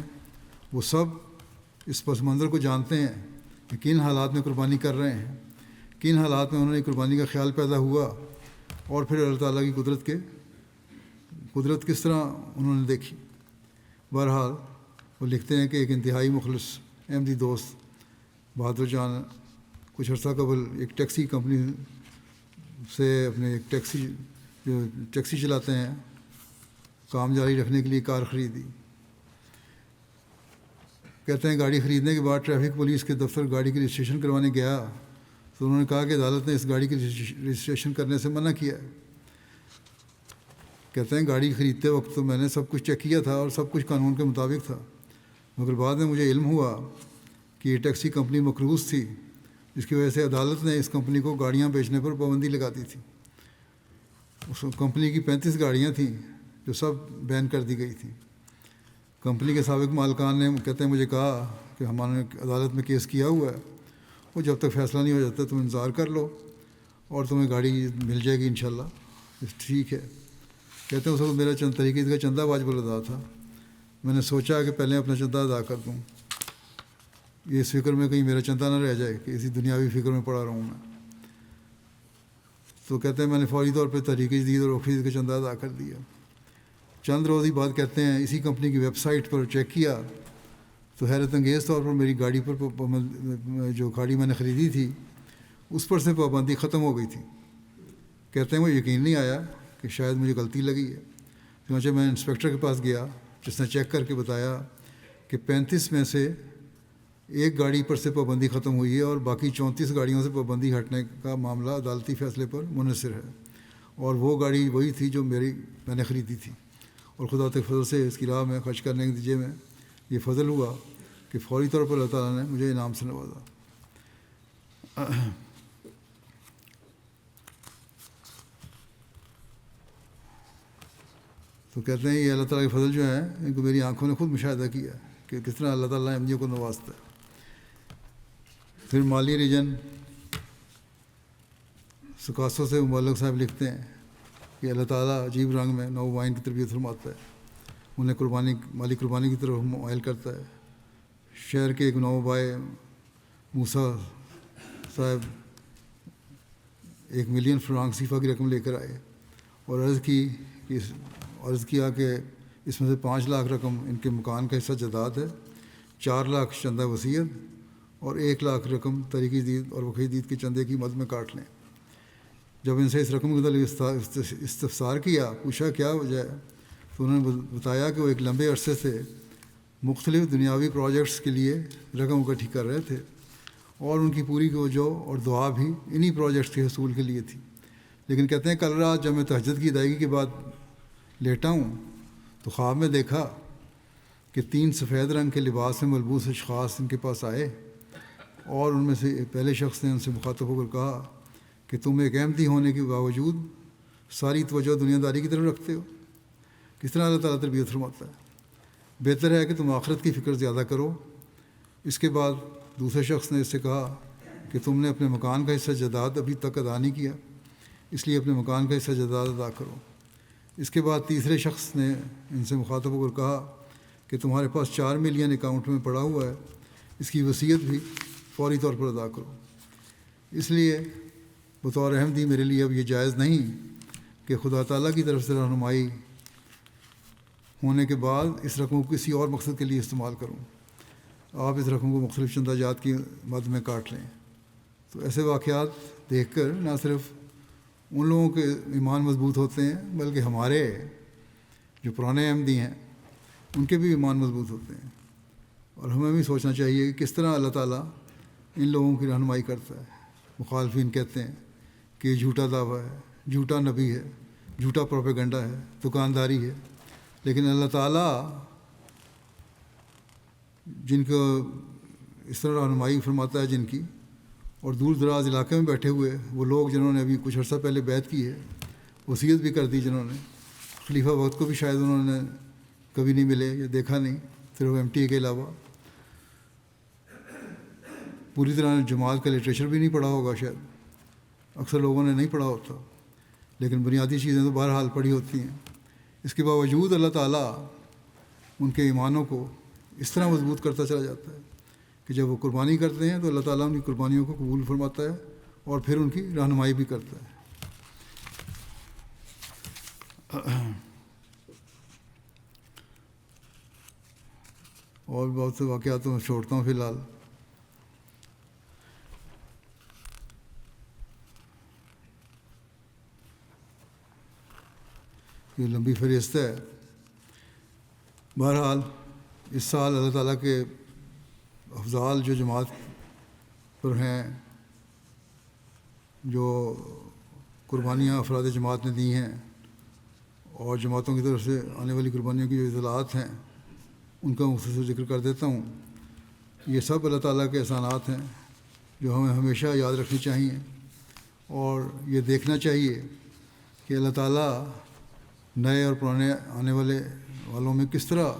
وہ سب اس پس منظر کو جانتے ہیں کہ کن حالات میں قربانی کر رہے ہیں، کن حالات میں انہوں نے قربانی کا خیال پیدا ہوا، اور پھر اللہ تعالیٰ کی قدرت کس طرح انہوں نے دیکھی۔ بہرحال وہ لکھتے ہیں کہ ایک انتہائی مخلص احمدی دوست بہادر جان کچھ عرصہ قبل ایک ٹیکسی کمپنی سے اپنے ایک ٹیکسی چلاتے ہیں کام جاری رکھنے کے لیے کار خریدی۔ کہتے ہیں گاڑی خریدنے کے بعد ٹریفک پولیس کے دفتر گاڑی کی رجسٹریشن کروانے گیا تو انہوں نے کہا کہ عدالت نے اس گاڑی کی رجسٹریشن کرنے سے منع کیا ہے۔ کہتے ہیں گاڑی خریدتے وقت تو میں نے سب کچھ چیک کیا تھا اور سب کچھ قانون کے مطابق تھا، مگر بعد میں مجھے علم ہوا کہ یہ ٹیکسی کمپنی مقروض تھی، جس کی وجہ سے عدالت نے اس کمپنی کو گاڑیاں بیچنے پر پابندی لگا دی تھی۔ اس کمپنی کی 35 گاڑیاں تھیں جو سب بین کر دی گئی تھیں۔ کمپنی کے سابق مالکان نے کہتے ہیں مجھے کہا کہ ہمارے عدالت میں کیس کیا ہوا ہے، وہ جب تک فیصلہ نہیں ہو جاتا تم انتظار کر لو اور تمہیں گاڑی مل جائے گی انشاءاللہ۔ ٹھیک ہے۔ کہتے ہیں اس وقت میرا چند طریقے کا چندہ واجب الادا تھا، میں نے سوچا کہ پہلے اپنا چندہ ادا کر دوں، یہ اس فکر میں کہیں میرا چندہ نہ رہ جائے کہ اسی دنیاوی فکر میں پڑا رہوں میں۔ تو کہتے ہیں میں نے فوری طور پہ تحریک جدید اور وفید کا چندہ ادا کر دیا۔ چند روز ہی بعد کہتے ہیں اسی کمپنی کی ویب سائٹ پر چیک کیا تو حیرت انگیز طور پر میری گاڑی پر جو گاڑی میں نے خریدی تھی اس پر سے پابندی ختم ہو گئی تھی۔ کہتے ہیں مجھے یقین نہیں آیا کہ شاید مجھے غلطی لگی ہے، چنانچہ میں انسپیکٹر کے پاس گیا جس نے چیک کر کے بتایا کہ 35 میں سے ایک گاڑی پر سے پابندی ختم ہوئی ہے اور باقی 34 گاڑیوں سے پابندی ہٹنے کا معاملہ عدالتی فیصلے پر منحصر ہے، اور وہ گاڑی وہی تھی جو میں نے خریدی تھی، اور خدا کے فضل سے اس کی راہ میں خرچ کرنے کے نتیجے میں یہ فضل ہوا کہ فوری طور پر اللہ تعالیٰ نے مجھے انعام سے نوازا۔ تو کہتے ہیں یہ اللہ تعالیٰ کے فضل جو ہیں ان کو میری آنکھوں نے خود مشاہدہ کیا کہ کس طرح اللہ تعالیٰ احمدیوں کو نوازتا ہے۔ پھر مالی ریجن سکاسو سے مبلغ صاحب لکھتے ہیں کہ اللہ تعالیٰ عجیب رنگ میں نوآبائین کی تربیت فرماتا ہے، انہیں مالی قربانی کی طرف مائل کرتا ہے۔ شہر کے ایک نوآبائے موسیٰ صاحب 1 ملین فرانک صیفہ کی رقم لے کر آئے اور عرض کیا کہ اس میں سے 5 لاکھ رقم ان کے مکان کا حصہ جائیداد ہے، 4 لاکھ چندہ وصیت اور 1 لاکھ رقم تحریک جدید اور وفید جدید کے چندے کی مد میں کاٹ لیں۔ جب ان سے اس رقم کے متعلق استفسار کیا، پوچھا کیا وجہ ہے، تو انہوں نے بتایا کہ وہ ایک لمبے عرصے سے مختلف دنیاوی پروجیکٹس کے لیے رقم اکٹھی کر رہے تھے اور ان کی پوری توجہ اور دعا بھی انہی پروجیکٹس کے حصول کے لیے تھی۔ لیکن کہتے ہیں کل رات جب میں تہجد کی ادائیگی کے بعد لیٹا ہوں تو خواب میں دیکھا کہ 3 سفید رنگ کے لباس میں ملبوس اشخاص ان کے پاس آئے اور ان میں سے پہلے شخص نے ان سے مخاطب ہو کر کہا کہ تم ایک احمدی ہونے کے باوجود ساری توجہ دنیا داری کی طرف رکھتے ہو۔ کس طرح اللہ تعالیٰ تربیت فرماتا ہے۔ بہتر ہے کہ تم آخرت کی فکر زیادہ کرو۔ اس کے بعد دوسرے شخص نے اس سے کہا کہ تم نے اپنے مکان کا حصہ جائیداد ابھی تک ادا نہیں کیا، اس لیے اپنے مکان کا حصہ جائیداد ادا کرو۔ اس کے بعد تیسرے شخص نے ان سے مخاطب ہو کر کہا کہ تمہارے پاس 4 ملین اکاؤنٹ میں پڑا ہوا ہے، اس کی وصیت بھی فوری طور پر ادا کرو۔ اس لیے بطور احمدی میرے لیے اب یہ جائز نہیں کہ خدا تعالیٰ کی طرف سے رہنمائی ہونے کے بعد اس رقم کو کسی اور مقصد کے لیے استعمال کروں۔ آپ اس رقم کو مختلف چندہ جات کی مد میں کاٹ لیں۔ تو ایسے واقعات دیکھ کر نہ صرف ان لوگوں کے ایمان مضبوط ہوتے ہیں بلکہ ہمارے جو پرانے احمدی ہیں ان کے بھی ایمان مضبوط ہوتے ہیں، اور ہمیں بھی سوچنا چاہیے کہ کس طرح اللہ تعالیٰ ان لوگوں کی رہنمائی کرتا ہے۔ مخالفین کہتے ہیں کہ یہ جھوٹا دعویٰ ہے، جھوٹا نبی ہے، جھوٹا پروپیگنڈا ہے، دکانداری ہے، لیکن اللہ تعالیٰ جن کو اس طرح رہنمائی فرماتا ہے جن کی، اور دور دراز علاقے میں بیٹھے ہوئے وہ لوگ جنہوں نے ابھی کچھ عرصہ پہلے بیعت کی ہے، وصیت بھی کر دی، جنہوں نے خلیفہ وقت کو بھی شاید انہوں نے کبھی نہیں ملے یا دیکھا نہیں، صرف MTA کے علاوہ پوری طرح جماعت کا لٹریچر بھی نہیں پڑھا ہوگا، شاید اکثر لوگوں نے نہیں پڑھا ہوتا، لیکن بنیادی چیزیں تو بہرحال پڑھی ہوتی ہیں۔ اس کے باوجود اللہ تعالیٰ ان کے ایمانوں کو اس طرح مضبوط کرتا چلا جاتا ہے کہ جب وہ قربانی کرتے ہیں تو اللہ تعالیٰ ان کی قربانیوں کو قبول فرماتا ہے اور پھر ان کی رہنمائی بھی کرتا ہے۔ اور بہت سے واقعات میں چھوڑتا ہوں فی الحال۔ یہ لمبی فہرست ہے۔ بہرحال اس سال اللہ تعالیٰ کے افضال جو جماعت پر ہیں، جو قربانیاں افراد جماعت نے دی ہیں اور جماعتوں کی طرف سے آنے والی قربانیوں کی جو اطلاعات ہیں ان کا مختصر ذکر کر دیتا ہوں۔ یہ سب اللہ تعالیٰ کے احسانات ہیں جو ہمیں ہمیشہ یاد رکھنی چاہیے، اور یہ دیکھنا چاہیے کہ اللہ تعالیٰ نئے اور پرانے آنے والوں میں کس طرح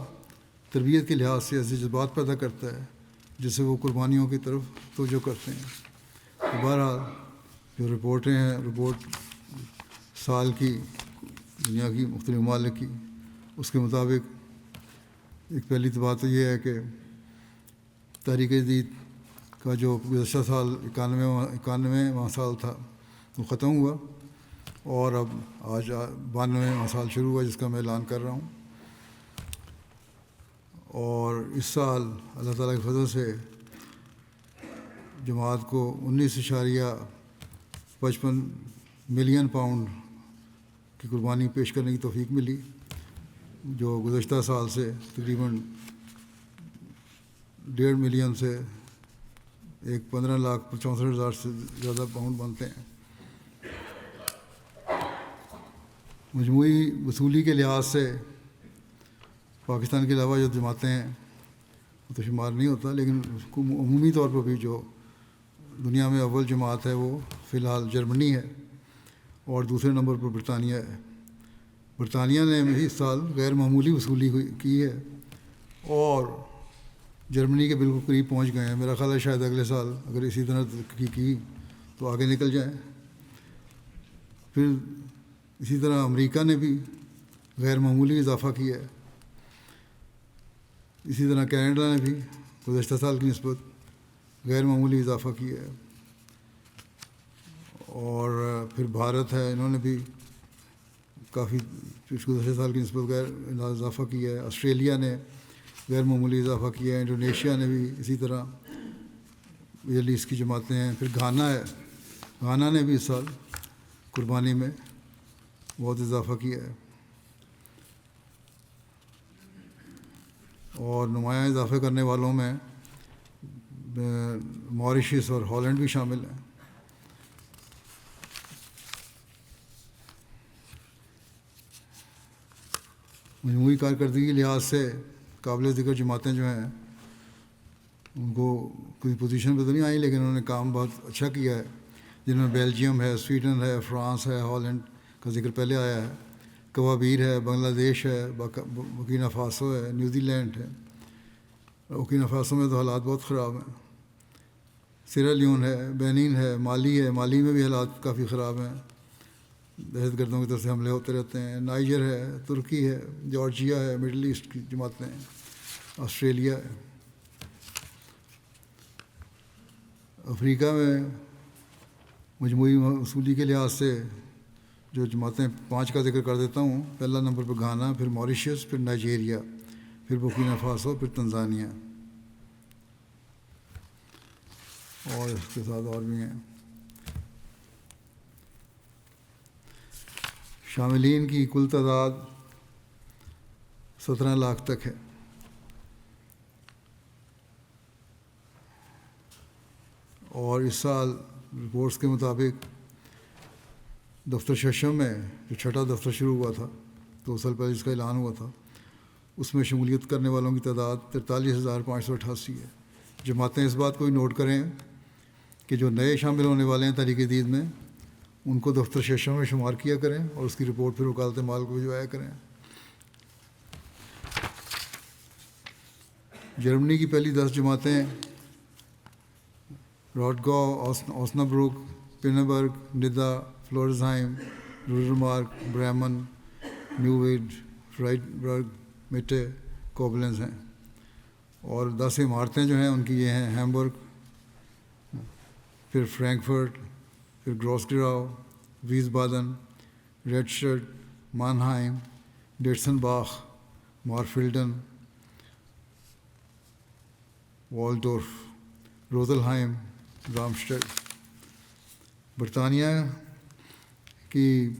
تربیت کے لحاظ سے ایسے جذبات پیدا کرتا ہے جس سے وہ قربانیوں کی طرف توجہ کرتے ہیں۔ تو بہرحال جو رپورٹیں ہیں، رپورٹ سال کی دنیا کی مختلف ممالک کی، اس کے مطابق ایک پہلی تو بات تو یہ ہے کہ تحریک جدید کا جو گزشتہ سال 91واں سال تھا وہ ختم ہوا، اور اب آج 92واں سال شروع ہوا جس کا میں اعلان کر رہا ہوں۔ اور اس سال اللہ تعالیٰ کے فضل سے جماعت کو 19.55 ملین پاؤنڈ کی قربانی پیش کرنے کی توفیق ملی، جو گزشتہ سال سے تقریباً 1.5 ملین سے 15,64,000 سے زیادہ پاؤنڈ بنتے ہیں۔ مجموعی وصولی کے لحاظ سے پاکستان کے علاوہ جو جماعتیں ہیں وہ تو شمار نہیں ہوتا، لیکن عمومی طور پر بھی جو دنیا میں اول جماعت ہے وہ فی الحال جرمنی ہے، اور دوسرے نمبر پر برطانیہ ہے۔ برطانیہ نے اس سال غیر معمولی وصولی کی ہے اور جرمنی کے بالکل قریب پہنچ گئے ہیں۔ میرا خیال ہے شاید اگلے سال اگر اسی طرح ترقی کی تو آگے نکل جائیں۔ پھر اسی طرح امریکہ نے بھی غیر معمولی اضافہ کیا ہے، اسی طرح کینیڈا نے بھی گزشتہ سال کی نسبت غیر معمولی اضافہ کیا ہے، اور پھر بھارت ہے، انہوں نے بھی کافی گزشتہ سال کی نسبت غیر اضافہ کیا ہے۔ آسٹریلیا نے غیر معمولی اضافہ کیا ہے، انڈونیشیا نے بھی اسی طرح مڈل ایسٹ کی جماعتیں ہیں۔ پھر گھانا ہے، گھانا نے بھی اس سال قربانی میں بہت اضافہ کیا ہے، اور نمایاں اضافے کرنے والوں میں ماریشس اور ہالینڈ بھی شامل ہیں۔ مجموعی کارکردگی کے لحاظ سے قابل ذکر جماعتیں جو ہیں ان کو کوئی پوزیشن پہ تو نہیں آئی، لیکن انہوں نے کام بہت اچھا کیا ہے، جن میں بیلجیم ہے، سویڈن ہے، فرانس ہے، ہالینڈ کا ذکر پہلے آیا ہے، کوابیر ہے، بنگلہ دیش ہے، بورکینا فاسو ہے، نیوزی لینڈ ہے۔ بورکینا فاسو میں تو حالات بہت خراب ہیں۔ سیرا لیون ہے، بینین ہے، مالی ہے، مالی میں بھی حالات کافی خراب ہیں، دہشت گردوں کی طرف سے حملے ہوتے رہتے ہیں۔ نائجر ہے، ترکی ہے، جارجیا ہے، مڈل ایسٹ کی جماعتیں ہیں، آسٹریلیا ہے۔ افریقہ میں مجموعی وصولی کے لحاظ سے جو جماعتیں 5 کا ذکر کر دیتا ہوں۔ پہلا نمبر پر گھانا، پھر ماریشس، پھر نائجیریا، پھر بورکینا فاسو، پھر تنزانیہ، اور اس کے ساتھ اور بھی ہیں۔ شاملین کی کل تعداد 17 لاکھ تک ہے۔ اور اس سال رپورٹس کے مطابق دفتر ششم میں جو چھٹا دفتر شروع ہوا تھا 2 سال پہلے جس کا اعلان ہوا تھا، اس میں شمولیت کرنے والوں کی تعداد 43,588 ہے۔ جماعتیں اس بات کو بھی نوٹ کریں کہ جو نئے شامل ہونے والے ہیں تحریک جدید میں ان کو دفتر ششم میں شمار کیا کریں، اور اس کی رپورٹ پھر وکالت مال کو بھجوایا کریں۔ جرمنی کی پہلی 10 جماعتیں راٹگاؤ، اوسنابروک، پینبرگ، ندا، فلورزہائم، رورمارک، بریمن، نیوویڈ، فرائڈبرگ، میٹے، کوبلنز ہیں۔ اور 10 عمارتیں جو ہیں ان کی یہ ہیں: ہیمبرگ، پھر فرینکفرٹ، پھر گروسگراؤ، ویسبادن، ریڈسٹڈ، مانہائم، ڈیٹسن باخ، مارفلڈن، والڈورف، روزلہائم، رامسٹڈ۔ برطانیہ کی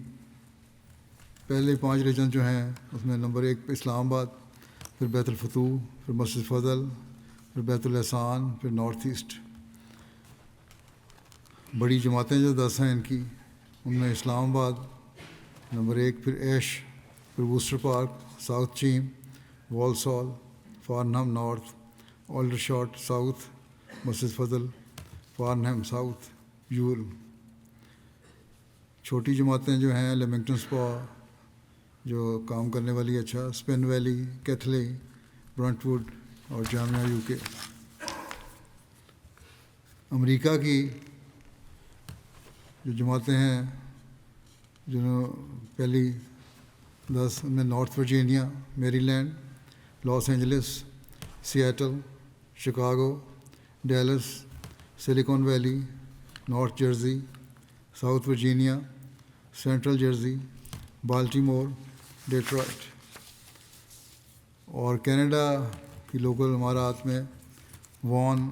پہلے 5 ریجن جو ہیں اس میں نمبر 1 پہ اسلام آباد، پھر بیت الفتوح، پھر مسجد فضل، پھر بیت الاحسان، پھر نارتھ ایسٹ۔ بڑی جماعتیں جو 10 ہیں ان کی، ان میں اسلام آباد نمبر 1، پھر ایش، پھر Worcester Park, South Cheam, Walsall, Farnham North, Aldershot South, Masjid Fazl, فارنہم south, you'll. چھوٹی جماعتیں جو ہیں لیمنگٹن سپا جو کام کرنے والی، اچھا، اسپن ویلی، کیتھلے، برنٹ ووڈ اور جامعہ یو کے۔ امریکہ کی جو جماعتیں ہیں جنہوں پہلی 10 ان میں North Virginia, Maryland, Los Angeles, Seattle, Chicago, Dallas, Silicon Valley, North Jersey, South Virginia, Central Jersey, Baltimore, Detroit. اور کینیڈا کی لوکل امارات میں وان،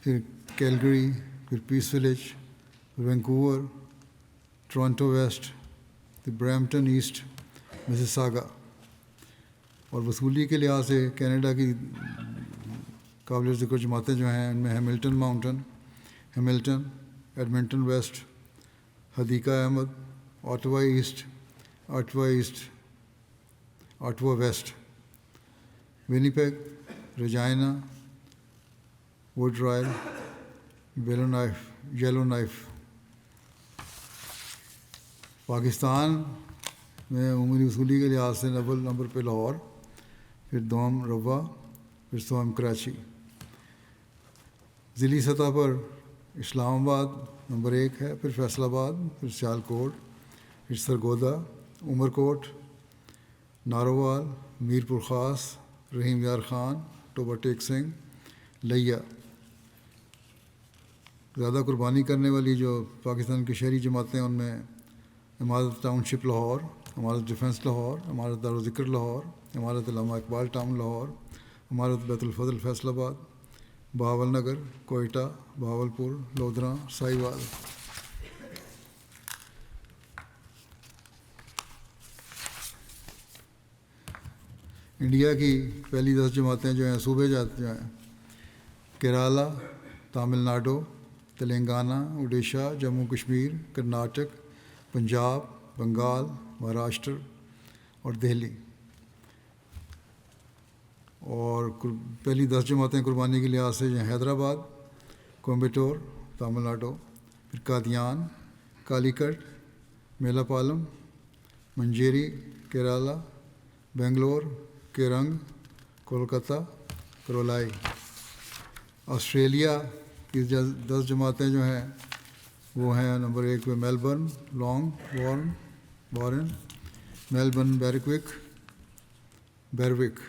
پھر کیلگری، پھر Peace Village, Vancouver, Toronto West, پھر برمپٹن ایسٹ، مسیساگا۔ اور وصولی کے لحاظ سے کینیڈا کی قابل ذکر جماعتیں جو ہیں ان میں Hamilton Mountain, Hamilton, Edmonton West, Hadeeqa Ahmad, Ottawa East, Ottawa East, Ottawa West, Winnipeg, Regina, Wood Royal, Yellowknife. Pakistan میں عمومی وصولی کے لحاظ سے اول نمبر پہ لاہور، پھر دوم روا، پھر سوم کراچی۔ ضلعی سطح پر اسلام آباد نمبر 1 ہے، پھر فیصل آباد، پھر سیالکوٹ، پھر سرگودا، عمر کوٹ، ناروال، میرپور خاص، رحیم یار خان، ٹوبہ ٹیک سنگھ، لیا۔ زیادہ قربانی کرنے والی جو پاکستان کی شہری جماعتیں ان میں امارت ٹاؤن شپ لاہور، امارت ڈیفنس لاہور، امارت دارالذکر لاہور، امارت علامہ اقبال ٹاؤن لاہور، امارت بیت الفضل فیصل آباد، بہاول نگر، کوئٹہ، بہاولپور، لودھراں، ساہیوال۔ انڈیا کی پہلی 10 جماعتیں جو ہیں صوبے جو ہیں کیرالا، تامل ناڈو، تلنگانہ، اڈیشہ، جموں کشمیر، کرناٹک، پنجاب، بنگال، مہاراشٹر اور دہلی۔ اور پہلی 10 جماعتیں قربانی کے لحاظ سے حیدرآباد، کوئمبٹور، تامل ناڈو، پھر Qadian, Calicut, Melapalayam, Manjeri, Kerala, Bangalore, Kerang, Kolkata, Karulai. Australia کی 10 جماعتیں جو ہیں وہ ہیں نمبر 1 پہ Melbourne, Langwarrin, Melbourne Berwick,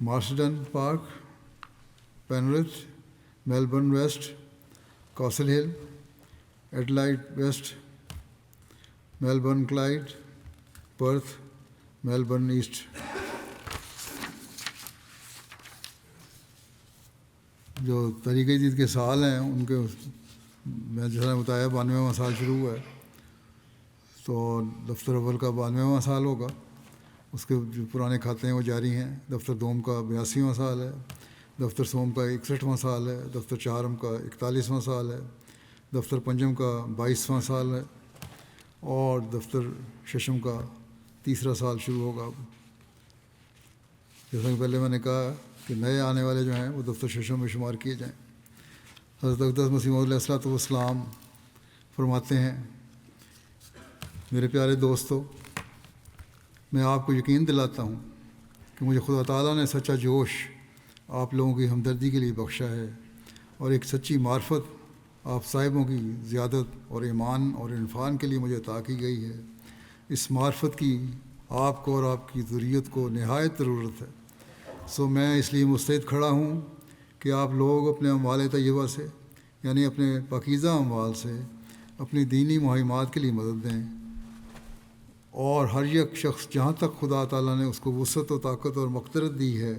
Marsden Park, Penrith, Melbourne West, Castle Hill, Adelaide West, Melbourne Clyde, Perth, Melbourne East. جو تحریک جدید کے سال ہیں ان کے میں جیسا بتایا 92واں سال شروع ہوا ہے، تو دفتر اول کا 92واں سال ہوگا، اس کے جو پرانے کھاتے ہیں وہ جاری ہیں۔ دفتر دوم کا 82واں سال ہے، دفتر سوم کا 61واں سال ہے، دفتر چہارم کا 41واں سال ہے، دفتر پنجم کا 22واں سال ہے، اور دفتر ششم کا 3را سال شروع ہوگا۔ جیسا کہ پہلے میں نے کہا کہ نئے آنے والے جو ہیں وہ دفتر ششم میں شمار کیے جائیں۔ حضرت اقدس مسیح موعود علیہ الصلوۃ والسلام فرماتے ہیں، میرے پیارے دوستو، میں آپ کو یقین دلاتا ہوں کہ مجھے خدا تعالیٰ نے سچا جوش آپ لوگوں کی ہمدردی کے لیے بخشا ہے، اور ایک سچی معرفت آپ صاحبوں کی زیادت اور ایمان اور عرفان کے لیے مجھے عطا کی گئی ہے۔ اس معرفت کی آپ کو اور آپ کی ذریت کو نہایت ضرورت ہے، سو میں اس لیے مستعد کھڑا ہوں کہ آپ لوگ اپنے اموال طیبہ سے، یعنی اپنے پاکیزہ اموال سے، اپنی دینی مہمات کے لیے مدد دیں، اور ہر یک شخص جہاں تک خدا تعالیٰ نے اس کو وسعت و طاقت اور مقدرت دی ہے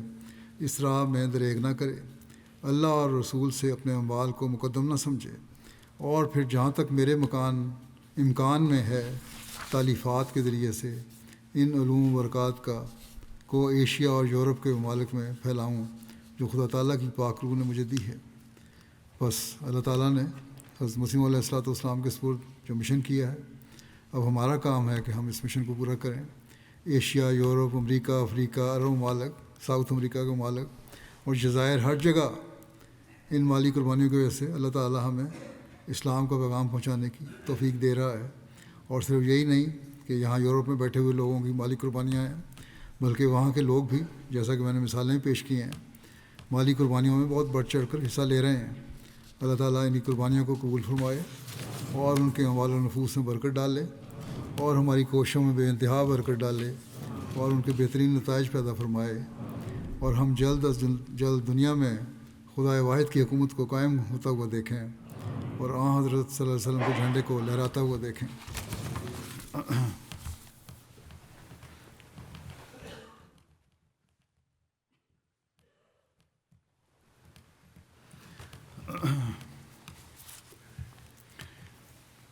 اس راہ میں دریغ نہ کرے، اللہ اور رسول سے اپنے اموال کو مقدم نہ سمجھے، اور پھر جہاں تک میرے امکان میں ہے تالیفات کے ذریعے سے ان علوم و برکات کو ایشیا اور یورپ کے ممالک میں پھیلاؤں، جو خدا تعالیٰ کی پاک روح نے مجھے دی ہے۔ بس اللہ تعالیٰ نے حضرت مسیح علیہ الصلوۃ والسلام کے سپرد جو مشن کیا ہے، اب ہمارا کام ہے کہ ہم اس مشن کو پورا کریں۔ ایشیا، یورپ، امریکہ، افریقہ، عرب ممالک، ساؤتھ امریکہ کے ممالک اور جزائر، ہر جگہ ان مالی قربانیوں کی وجہ سے اللہ تعالیٰ ہمیں اسلام کا پیغام پہنچانے کی توفیق دے رہا ہے۔ اور صرف یہی نہیں کہ یہاں یورپ میں بیٹھے ہوئے لوگوں کی مالی قربانیاں ہیں، بلکہ وہاں کے لوگ بھی، جیسا کہ میں نے مثالیں پیش کی ہیں، مالی قربانیوں میں بہت بڑھ چڑھ کر حصہ لے رہے ہیں۔ اللہ تعالیٰ انہی قربانیوں کو قبول فرمائے اور ان کے اموال و نفوس میں برکت ڈالے اور ہماری کوششوں میں بے انتہا برکت ڈالے اور ان کے بہترین نتائج پیدا فرمائے، اور ہم جلد از جلد دنیا میں خدا واحد کی حکومت کو قائم ہوتا ہوا دیکھیں اور حضرت صلی اللہ علیہ وسلم کے جھنڈے کو لہراتا ہوا دیکھیں۔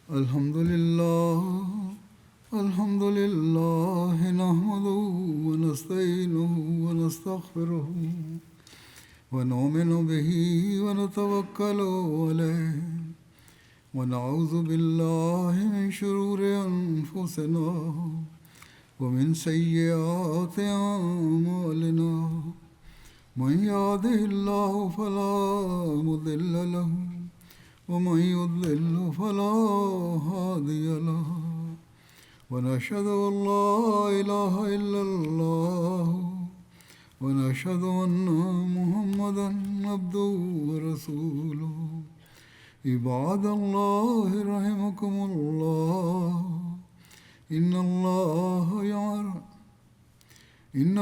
الحمد للہ نحمدہ ونستعینہ ونستغفرہ ونؤمن بہ ونتوکل علیہ ونعوذ باللہ من شرور انفسنا ومن سیئات اعمالنا من یہدہ اللہ فلا مضل لہ ومن يضلل فلا هادي له ونشهد أن لا إله إلا الله ونشهد أن محمدا عبده ورسوله عباد الله رحمكم الله إن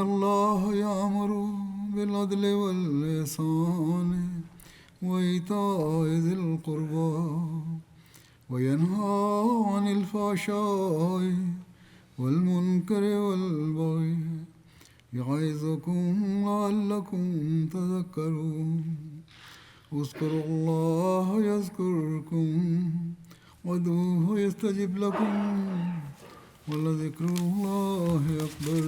الله يأمر بالعدل والإحسان وإيتاء ذي القربى وينهى عن الفحشاء والمنكر والبغي يعظكم لعلكم تذكرون اذكروا الله يذكركم وادعوه يستجب لكم ولذكر الله أكبر۔